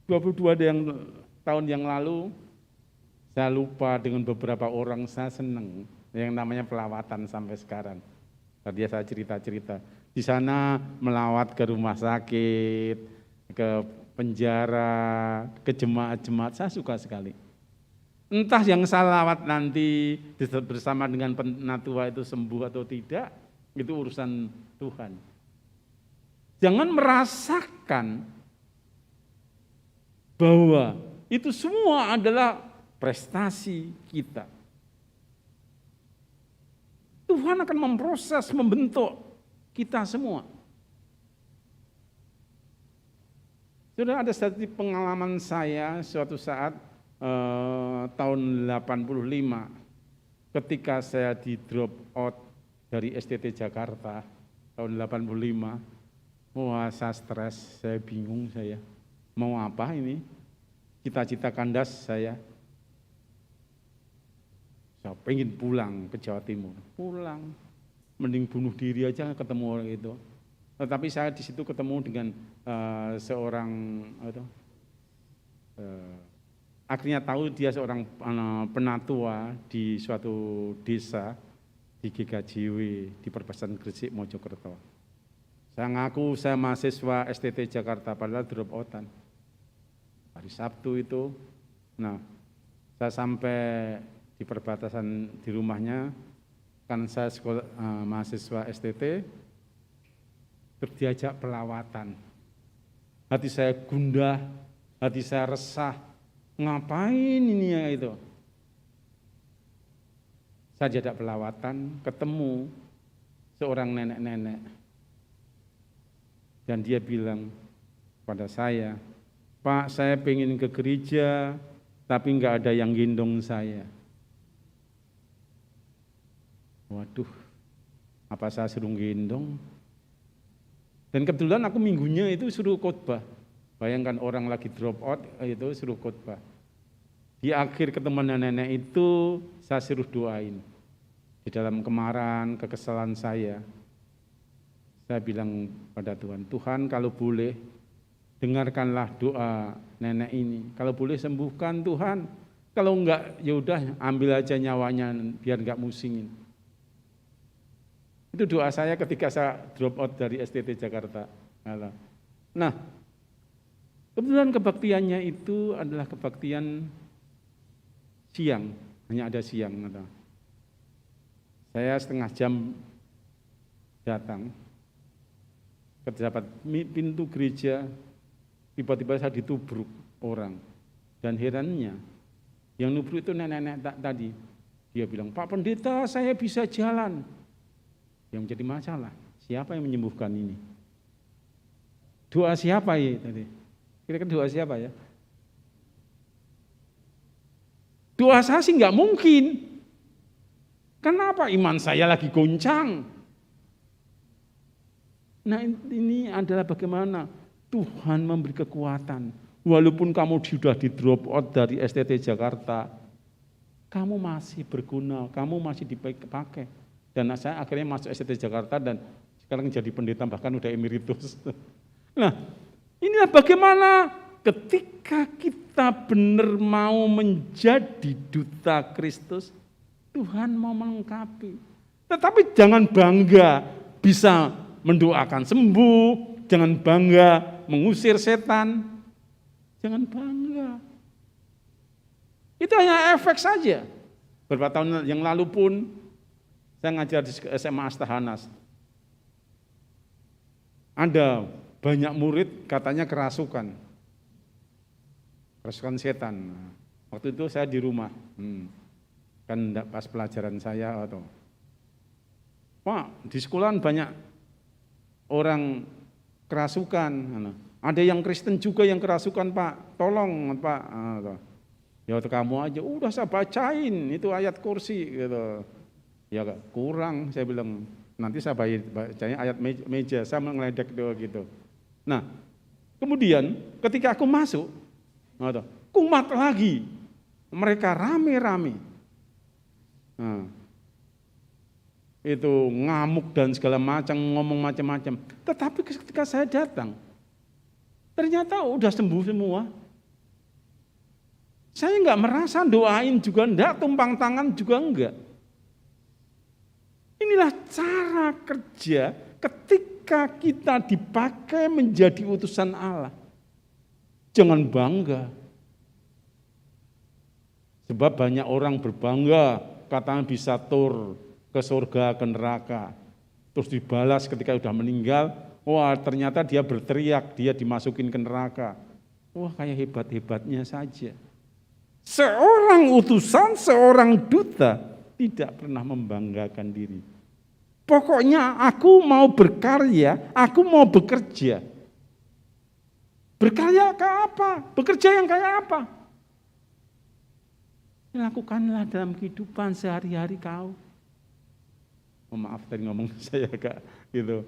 22 tahun yang lalu, saya lupa dengan beberapa orang, saya senang yang namanya pelawatan sampai sekarang. Tadi saya cerita-cerita, di sana melawat ke rumah sakit, ke penjara, ke jemaat-jemaat, saya suka sekali. Entah yang saya lawat nanti bersama dengan penatua itu sembuh atau tidak, itu urusan Tuhan. Jangan merasakan bahwa itu semua adalah prestasi kita. Tuhan akan memproses, membentuk kita semua. Sudah ada satu pengalaman saya suatu saat tahun 85 ketika saya di drop out dari STT Jakarta tahun 85. Wah, saya stres, saya bingung saya. Mau apa ini? Cita-cita kandas saya. Saya pengen pulang ke Jawa Timur. Pulang. Mending bunuh diri aja ketemu orang itu. Tetapi saya di situ ketemu dengan seorang akhirnya tahu dia seorang penatua di suatu desa di GKJW di Perbatasan Gresik Mojokerto. Saya ngaku saya mahasiswa STT Jakarta padahal drop out-an. Hari Sabtu itu, saya sampai di perbatasan di rumahnya, kan saya sekolah, mahasiswa STT, terus diajak pelawatan. Hati saya gundah, hati saya resah, ngapain ini ya itu. Saya diajak pelawatan, ketemu seorang nenek-nenek. Dan dia bilang pada saya, Pak, saya pengen ke gereja, tapi enggak ada yang gendong saya. Waduh, apa saya suruh gendong? Dan kebetulan aku minggunya itu suruh khotbah. Bayangkan orang lagi drop out, itu suruh khotbah. Di akhir ketemuan nenek itu saya suruh doain. Di dalam kemarahan, kekesalan saya bilang pada Tuhan, Tuhan kalau boleh dengarkanlah doa nenek ini. Kalau boleh sembuhkan Tuhan. Kalau enggak ya udah ambil aja nyawanya biar enggak musingin. Itu doa saya ketika saya drop out dari STT Jakarta. Nah, kebetulan kebaktiannya itu adalah kebaktian siang, hanya ada siang. Saya setengah jam datang ke dapat pintu gereja, tiba-tiba saya ditubruk orang. Dan herannya, yang nubruk itu nenek-nenek tadi. Dia bilang, Pak Pendeta, saya bisa jalan. Yang menjadi masalah, siapa yang menyembuhkan ini? Doa siapa ya tadi? Kira-kira doa siapa ya? Doa saya sih nggak mungkin. Kenapa? Iman saya lagi goncang. Nah ini adalah bagaimana Tuhan memberi kekuatan. Walaupun kamu sudah di drop out dari STT Jakarta, kamu masih berguna, kamu masih dipakai. Dan saya akhirnya masuk STT Jakarta dan sekarang jadi pendeta bahkan udah emeritus. Nah inilah bagaimana ketika kita benar mau menjadi duta Kristus, Tuhan mau melengkapi. Tetapi jangan bangga bisa mendoakan sembuh, jangan bangga mengusir setan, jangan bangga. Itu hanya efek saja. Beberapa tahun yang lalu pun saya ngajar di SMA Astahanas. Ada banyak murid katanya kerasukan setan. Waktu itu saya di rumah, kan pas pelajaran saya atau Pak, di sekolahan banyak orang kerasukan. Ada yang Kristen juga yang kerasukan Pak, tolong Pak. Ya kamu aja, udah saya bacain itu ayat kursi gitu. Ya kurang, saya bilang nanti saya bacanya ayat meja, saya ngeledek doa gitu. Nah, kemudian ketika aku masuk, kumat lagi, mereka rame-rame. Nah, itu ngamuk dan segala macam, ngomong macam-macam. Tetapi ketika saya datang, ternyata udah sembuh semua. Saya enggak merasa doain juga enggak, tumpang tangan juga enggak. Inilah cara kerja ketika kita dipakai menjadi utusan Allah. Jangan bangga. Sebab banyak orang berbangga, katanya bisa tur ke surga, ke neraka. Terus dibalas ketika sudah meninggal, wah ternyata dia berteriak, dia dimasukin ke neraka. Wah kayak hebat-hebatnya saja. Seorang utusan, seorang duta, tidak pernah membanggakan diri. Pokoknya aku mau berkarya, aku mau bekerja. Berkarya kayak apa? Bekerja yang kayak apa? Lakukanlah dalam kehidupan sehari-hari kau. Oh, maaf tadi ngomong saya agak gitu.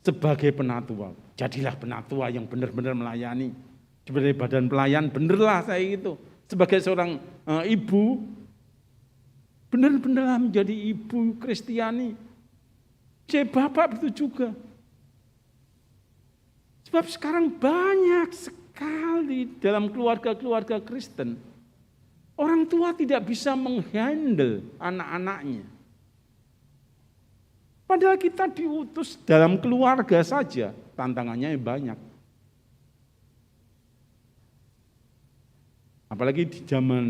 Sebagai penatua, jadilah penatua yang benar-benar melayani. Sebagai badan pelayan, benerlah saya itu. Sebagai seorang ibu, benar-benar menjadi ibu Kristiani. Bapak begitu juga. Sebab sekarang banyak sekali dalam keluarga-keluarga Kristen, orang tua tidak bisa menghandle anak-anaknya. Padahal kita diutus dalam keluarga saja, tantangannya banyak. Apalagi di zaman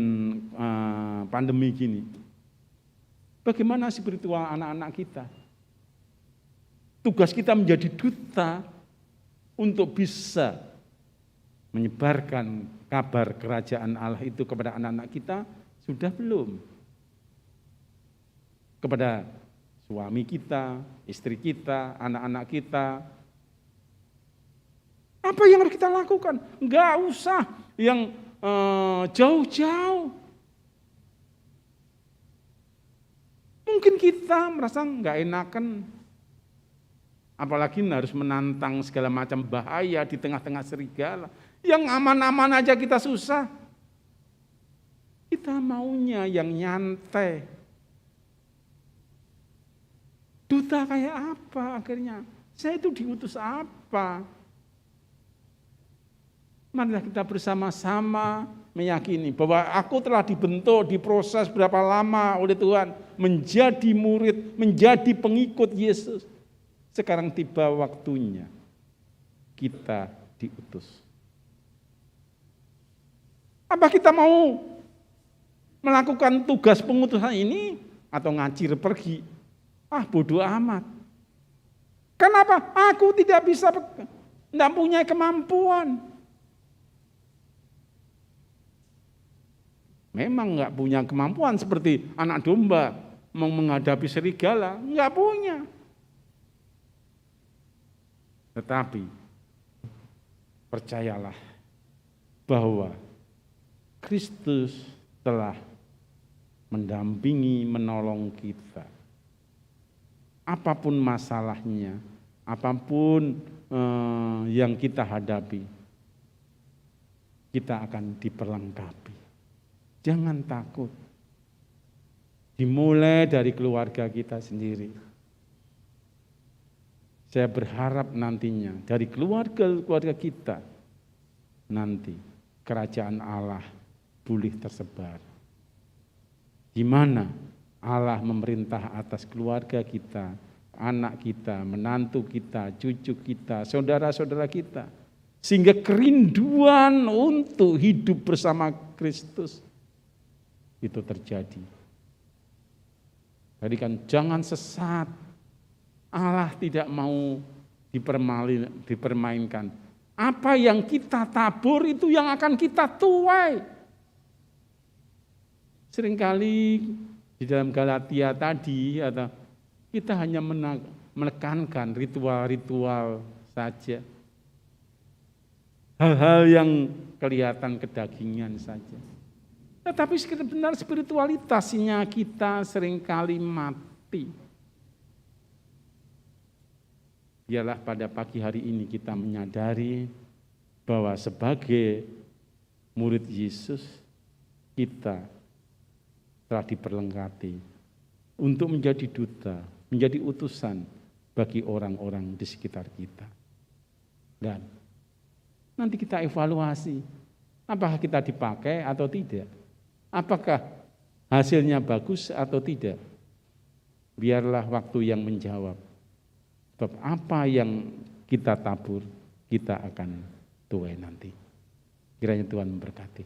pandemi gini. Bagaimana spiritual anak-anak kita? Tugas kita menjadi duta untuk bisa menyebarkan kabar kerajaan Allah itu kepada anak-anak kita, sudah belum? Kepada suami kita, istri kita, anak-anak kita. Apa yang harus kita lakukan? Enggak usah yang jauh-jauh. Mungkin kita kita merasa nggak enakan. Apalagi harus menantang segala macam bahaya di tengah-tengah serigala. Yang aman-aman aja kita susah. Kita maunya yang nyantai. Duta kayak apa akhirnya? Saya itu diutus apa? Marilah kita bersama-sama meyakini bahwa aku telah dibentuk, diproses berapa lama oleh Tuhan menjadi murid, menjadi pengikut Yesus. Sekarang tiba waktunya kita diutus. Apa kita mau melakukan tugas pengutusan ini atau ngacir pergi? Ah, bodoh amat. Kenapa? Aku tidak bisa, tidak punya kemampuan. Memang nggak punya kemampuan seperti anak domba mau menghadapi serigala, nggak punya. Tetapi percayalah bahwa Kristus telah mendampingi, menolong kita. Apapun masalahnya, apapun yang kita hadapi, kita akan diperlengkapi. Jangan takut. Dimulai dari keluarga kita sendiri. Saya berharap nantinya dari keluarga kita nanti kerajaan Allah pulih tersebar. Di mana Allah memerintah atas keluarga kita, anak kita, menantu kita, cucu kita, saudara-saudara kita. Sehingga kerinduan untuk hidup bersama Kristus itu terjadi. Jadi kan jangan sesat. Allah tidak mau dipermainkan. Apa yang kita tabur itu yang akan kita tuai. Seringkali di dalam Galatia tadi kita hanya menekankan ritual-ritual saja. Hal-hal yang kelihatan kedagingan saja. Tetapi sebenarnya spiritualitasnya kita seringkali mati. Biarlah pada pagi hari ini kita menyadari bahwa sebagai murid Yesus kita telah diperlengkapi untuk menjadi duta, menjadi utusan bagi orang-orang di sekitar kita. Dan nanti kita evaluasi, apakah kita dipakai atau tidak? Apakah hasilnya bagus atau tidak? Biarlah waktu yang menjawab. Sebab apa yang kita tabur, kita akan tuai nanti. Kiranya Tuhan memberkati.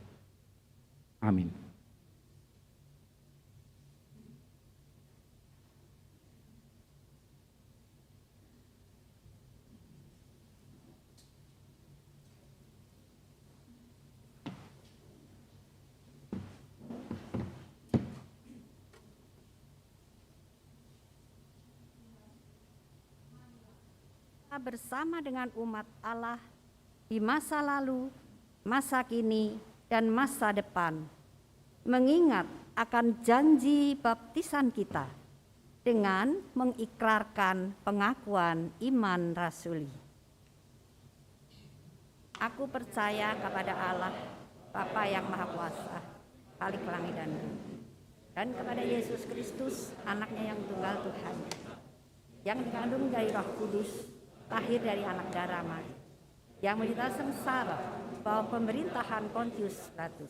Amin. Bersama dengan umat Allah di masa lalu, masa kini, dan masa depan, mengingat akan janji baptisan kita dengan mengikrarkan pengakuan iman rasuli. Aku percaya kepada Allah, Bapa yang Maha Kuasa, Khalik langit dan bumi, dan kepada Yesus Kristus, anaknya yang tunggal Tuhan, yang dikandung dari Roh Kudus, lahir dari anak darah Maria, yang menderita sengsara bahwa pemerintahan Pontius Pilatus,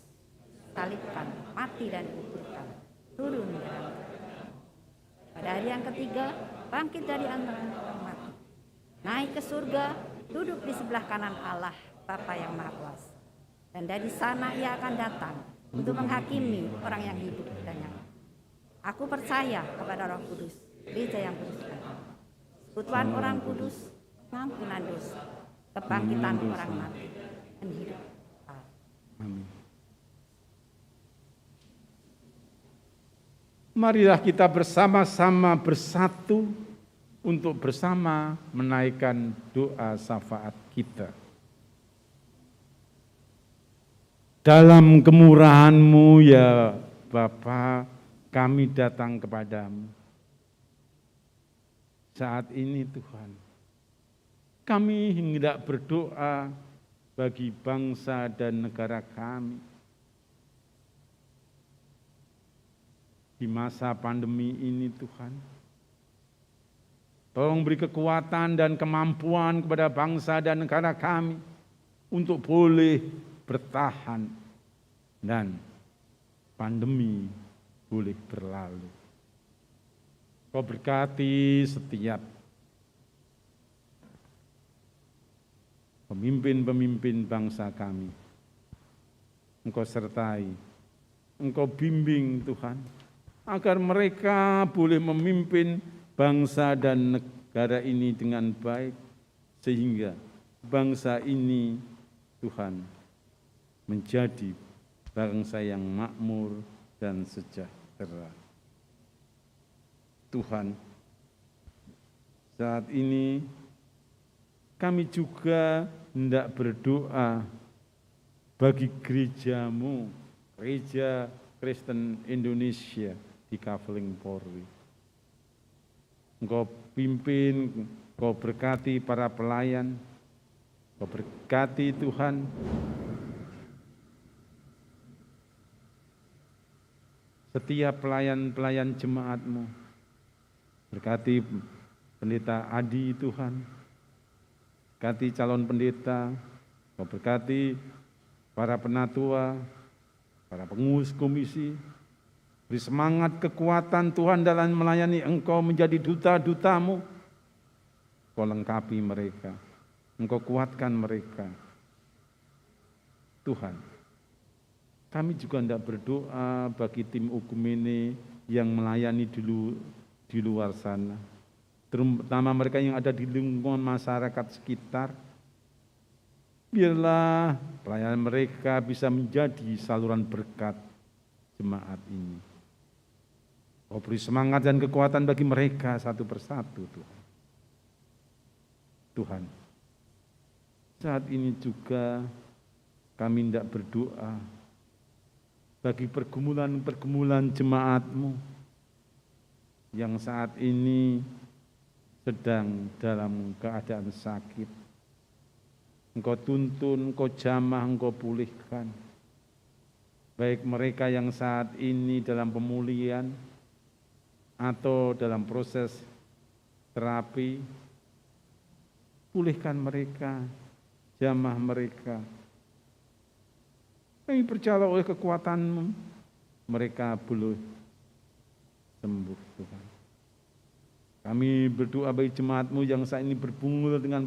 salibkan, mati dan dikuburkan, turun ke dalam kubur. Pada hari yang ketiga, bangkit dari antara orang mati, naik ke surga, duduk di sebelah kanan Allah, Bapa yang Maha Kuasa. Dan dari sana ia akan datang untuk menghakimi orang yang hidup dan yang mati. Aku percaya kepada Roh Kudus, gereja yang kudus, persekutuan orang kudus, pengampunan dosa, kebangkitan orang mati, dan hidup. Amin. Marilah kita bersama-sama bersatu untuk bersama menaikkan doa syafaat kita. Dalam kemurahan-Mu ya Bapa, kami datang kepadamu. saat ini Tuhan, kami hendak berdoa bagi bangsa dan negara kami. Di masa pandemi ini Tuhan, tolong beri kekuatan dan kemampuan kepada bangsa dan negara kami untuk boleh bertahan dan pandemi boleh berlalu. Kau berkati setiap pemimpin-pemimpin bangsa kami. Engkau sertai, Engkau bimbing Tuhan, agar mereka boleh memimpin bangsa dan negara ini dengan baik, sehingga bangsa ini Tuhan menjadi bangsa yang makmur dan sejahtera. Tuhan, saat ini kami juga hendak berdoa bagi gerejamu, Gereja Kristen Indonesia di Kaveling Polri. Engkau pimpin, Engkau berkati para pelayan, Engkau berkati Tuhan setiap pelayan-pelayan jemaat-Mu. Berkati pendeta Adi Tuhan, berkati calon pendeta, Kau berkati para penatua, para pengurus komisi, beri semangat kekuatan Tuhan dalam melayani Engkau menjadi duta-duta-Mu. Kau lengkapi mereka, Engkau kuatkan mereka. Tuhan, kami juga hendak berdoa bagi tim Ukumene yang melayani dulu di luar sana, terutama mereka yang ada di lingkungan masyarakat sekitar. Biarlah pelayanan mereka bisa menjadi saluran berkat jemaat ini. Kau beri semangat dan kekuatan bagi mereka satu persatu, Tuhan. Tuhan, saat ini juga kami hendak berdoa bagi pergumulan-pergumulan jemaat-Mu yang saat ini sedang dalam keadaan sakit. Engkau tuntun, Engkau jamah, Engkau pulihkan. Baik mereka yang saat ini dalam pemulihan atau dalam proses terapi, pulihkan mereka, jamah mereka. Kami percaya oleh kekuatan-Mu, mereka boleh sembuh Tuhan. Kami berdoa bagi jemaat-Mu yang saat ini berbungul dengan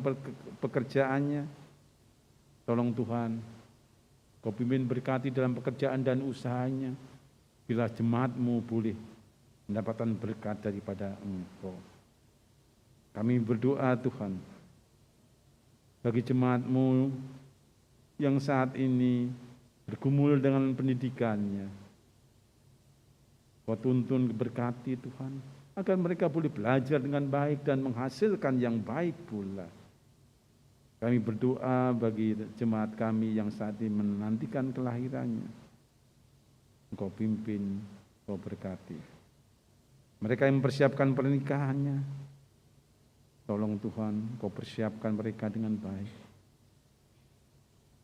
pekerjaannya. Tolong Tuhan, Kau pimpin berkati dalam pekerjaan dan usahanya. Bila jemaat-Mu boleh mendapatkan berkat daripada Engkau. Kami berdoa Tuhan, bagi jemaat-Mu yang saat ini bergumul dengan pendidikannya. Kau tuntun berkati Tuhan, agar mereka boleh belajar dengan baik dan menghasilkan yang baik pula. Kami berdoa bagi jemaat kami yang saat ini menantikan kelahirannya. Engkau pimpin, Engkau berkati. Mereka yang mempersiapkan pernikahannya, tolong Tuhan, Engkau persiapkan mereka dengan baik.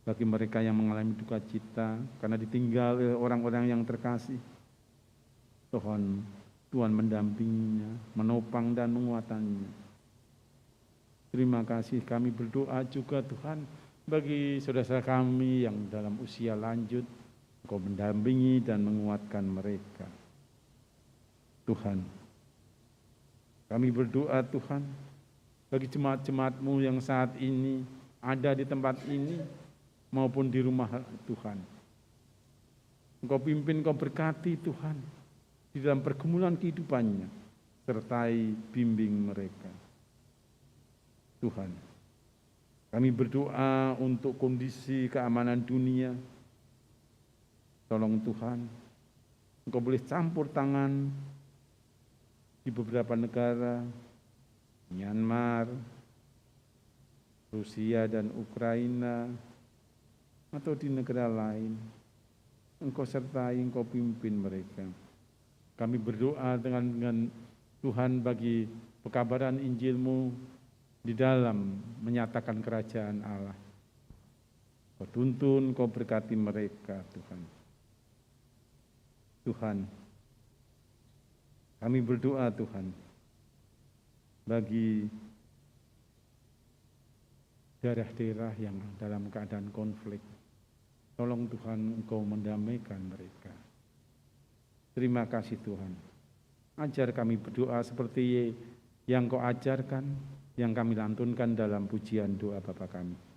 Bagi mereka yang mengalami duka cita karena ditinggal oleh orang-orang yang terkasih, Tuhan mendampinginya, menopang dan menguatannya. Terima kasih, kami berdoa juga Tuhan bagi saudara kami yang dalam usia lanjut, Engkau mendampingi dan menguatkan mereka. Tuhan, kami berdoa Tuhan bagi jemaat-jemaat-Mu yang saat ini ada di tempat ini maupun di rumah Tuhan. Engkau pimpin, Engkau berkati Tuhan di dalam pergumulan kehidupannya, sertai bimbing mereka. Tuhan, kami berdoa untuk kondisi keamanan dunia. Tolong Tuhan, Engkau boleh campur tangan di beberapa negara, Myanmar, Rusia dan Ukraina, atau di negara lain. Engkau sertai, Engkau pimpin mereka. Kami berdoa dengan Tuhan bagi pekabaran Injil-Mu di dalam menyatakan kerajaan Allah. Kau tuntun, Kau berkati mereka, Tuhan. Tuhan, kami berdoa Tuhan, bagi daerah-daerah yang dalam keadaan konflik. Tolong Tuhan Engkau mendamaikan mereka. Terima kasih Tuhan. Ajar kami berdoa seperti yang Kau ajarkan, yang kami lantunkan dalam pujian doa Bapa kami.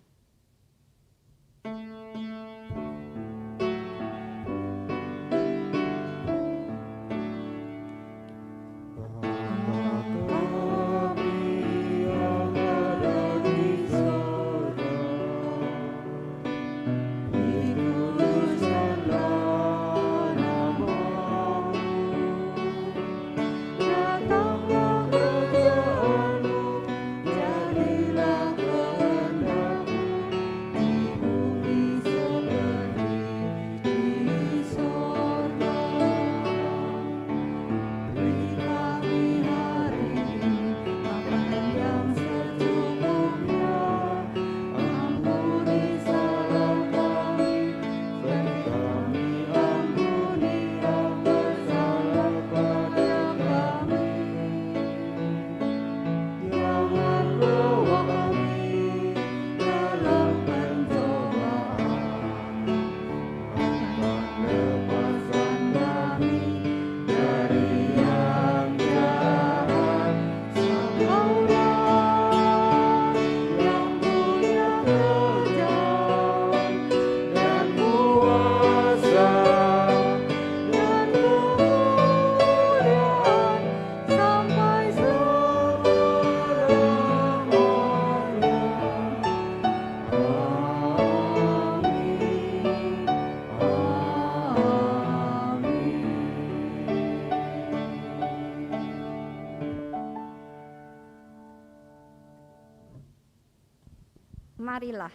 Marilah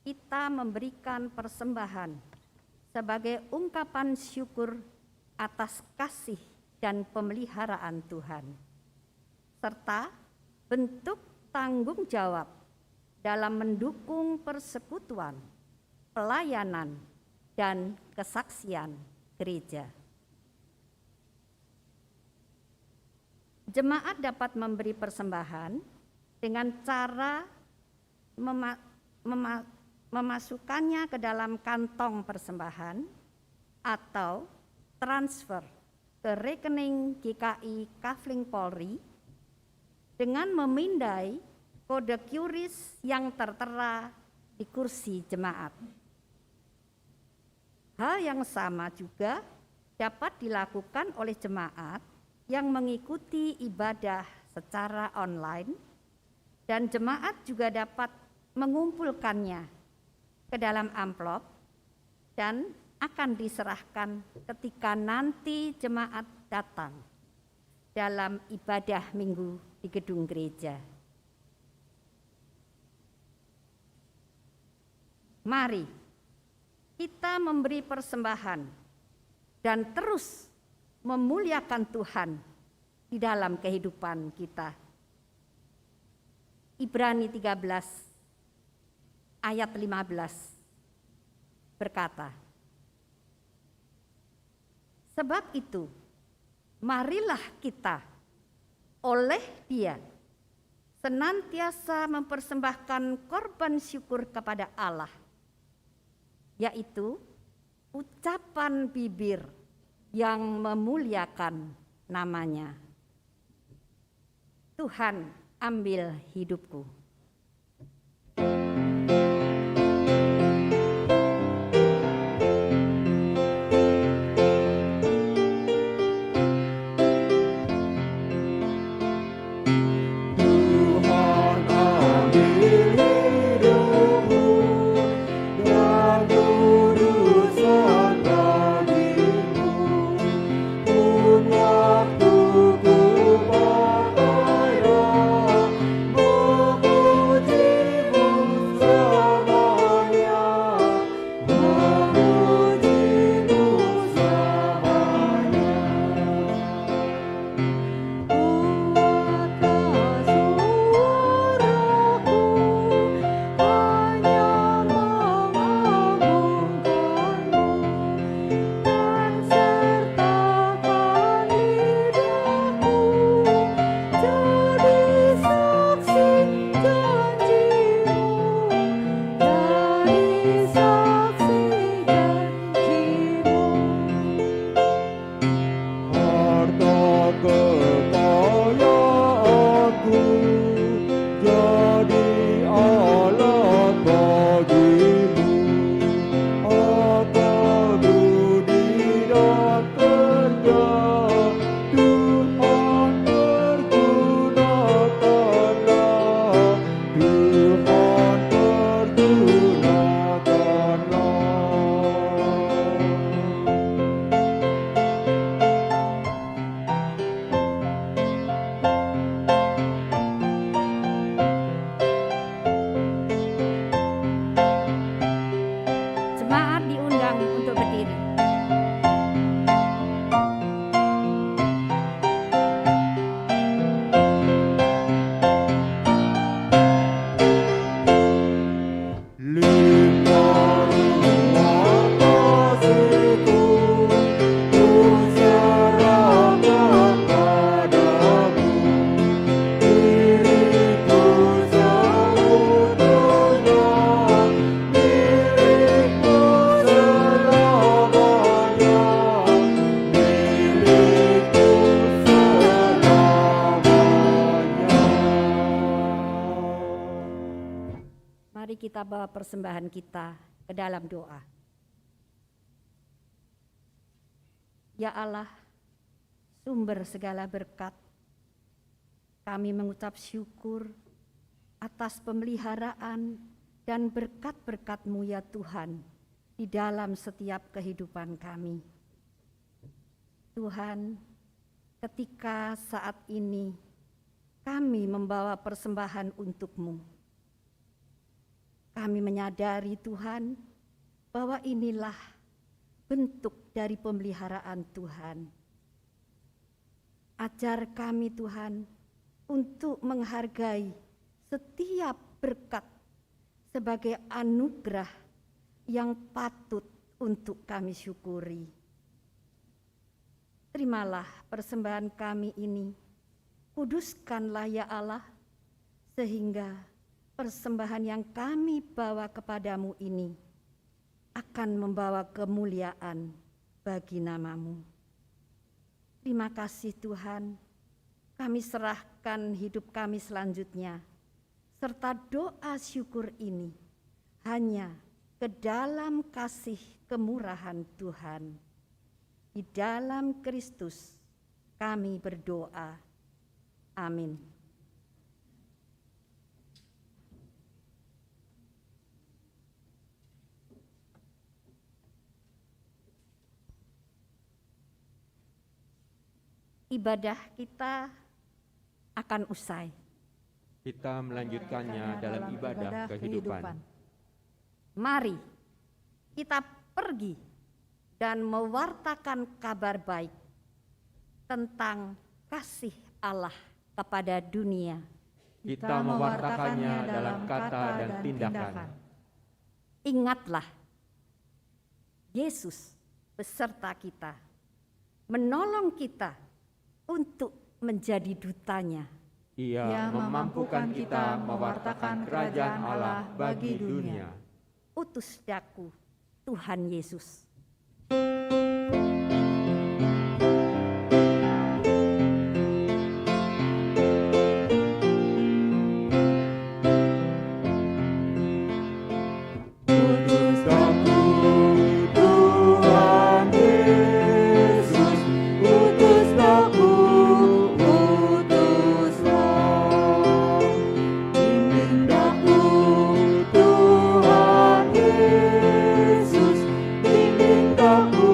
kita memberikan persembahan sebagai ungkapan syukur atas kasih dan pemeliharaan Tuhan, serta bentuk tanggung jawab dalam mendukung persekutuan, pelayanan, dan kesaksian gereja. Jemaat dapat memberi persembahan dengan cara memasukkannya ke dalam kantong persembahan atau transfer ke rekening GKI Kafling Polri dengan memindai kode QRIS yang tertera di kursi jemaat. Hal yang sama juga dapat dilakukan oleh jemaat yang mengikuti ibadah secara online, dan jemaat juga dapat mengumpulkannya ke dalam amplop dan akan diserahkan ketika nanti jemaat datang dalam ibadah minggu di gedung gereja. Mari kita memberi persembahan dan terus memuliakan Tuhan di dalam kehidupan kita. Ibrani 13 ayat 15 berkata, sebab itu marilah kita oleh Dia senantiasa mempersembahkan korban syukur kepada Allah, yaitu ucapan bibir yang memuliakan namanya. Tuhan, ambil hidupku. Waktu ku pakai kita bawa persembahan kita ke dalam doa. Ya Allah, sumber segala berkat, kami mengucap syukur atas pemeliharaan dan berkat-berkat-Mu ya Tuhan di dalam setiap kehidupan kami. Tuhan, ketika saat ini kami membawa persembahan untuk-Mu, kami menyadari Tuhan bahwa inilah bentuk dari pemeliharaan Tuhan. Ajar kami Tuhan untuk menghargai setiap berkat sebagai anugerah yang patut untuk kami syukuri. Terimalah persembahan kami ini, kuduskanlah ya Allah, sehingga persembahan yang kami bawa kepadamu ini akan membawa kemuliaan bagi nama-Mu. Terima kasih Tuhan, kami serahkan hidup kami selanjutnya, serta doa syukur ini hanya ke dalam kasih kemurahan Tuhan. Di dalam Kristus kami berdoa. Amin. Ibadah kita akan usai. Kita melanjutkannya dalam ibadah kehidupan. Mari kita pergi dan mewartakan kabar baik tentang kasih Allah kepada dunia. Kita mewartakannya dalam kata dan tindakan. Ingatlah, Yesus beserta kita, menolong kita untuk menjadi dutanya. Ia memampukan kita mewartakan kerajaan Allah bagi dunia. Utus daku, Tuhan Yesus. Utus aku, Tuhan Yesus, utus aku, utuslah. Bimbing aku, Tuhan Yesus, bimbing aku.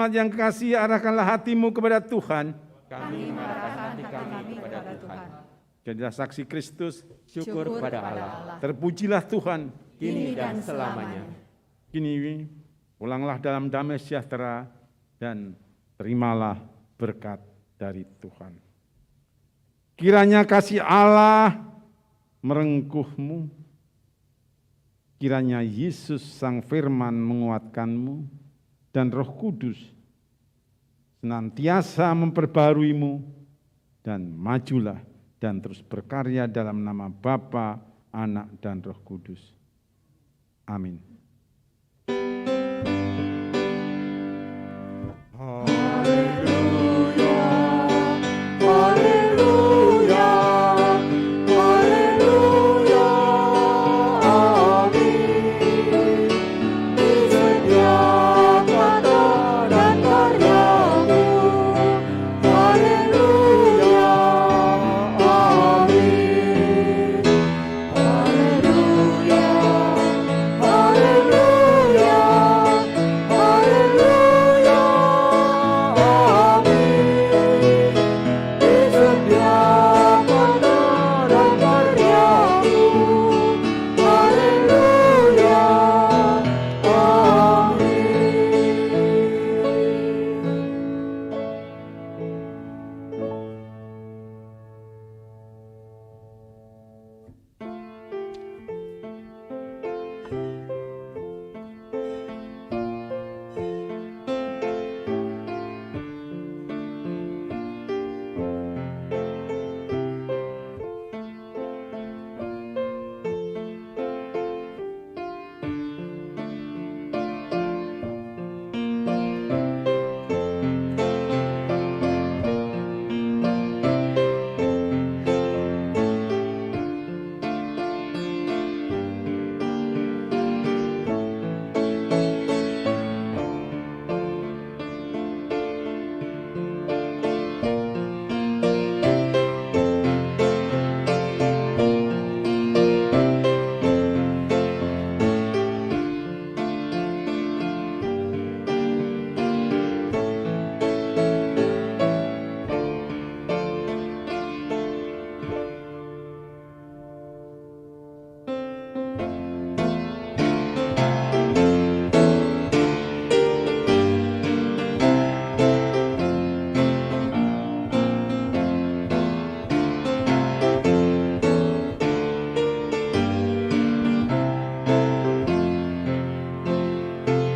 jemaat yang kasih, arahkanlah hatimu kepada Tuhan. Kami mengarahkan hati kami kepada Tuhan. Jadilah saksi Kristus, Syukur kepada Allah, terpujilah Tuhan. kini dan selamanya. Kini pulanglah dalam damai sejahtera dan terimalah berkat dari Tuhan. Kiranya kasih Allah merengkuhmu, kiranya Yesus Sang Firman menguatkanmu, dan Roh Kudus senantiasa memperbaruimu, dan majulah dan terus berkarya dalam nama Bapa, Anak, dan Roh Kudus. Amin. Haleluya, haleluya, amin. Di setiap kata dan karyamu, haleluya, amin. Haleluya, haleluya, haleluya, amin. Di setiap kata dan karyamu, haleluya,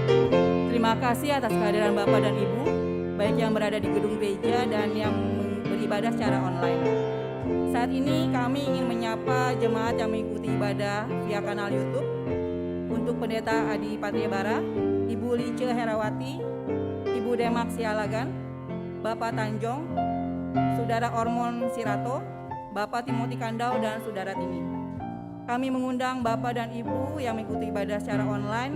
amin. Terima kasih atas kehadiran Bapak dan Ibu, baik yang berada di gedung gereja dan yang beribadah secara online. Saat ini kami ingin menyapa jemaat yang mengikuti ibadah via kanal YouTube. Untuk Pendeta Adi Patriabara, Ibu Lice Herawati, Ibu Demak Sialagan, Bapak Tanjong, Saudara Ormon Sirato, Bapak Timothy Kandau, dan Saudara Tini. Kami mengundang Bapak dan Ibu yang mengikuti ibadah secara online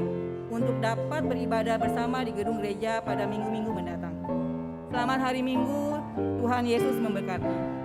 untuk dapat beribadah bersama di gedung gereja pada minggu-minggu mendatang. Selamat hari Minggu, Tuhan Yesus memberkati.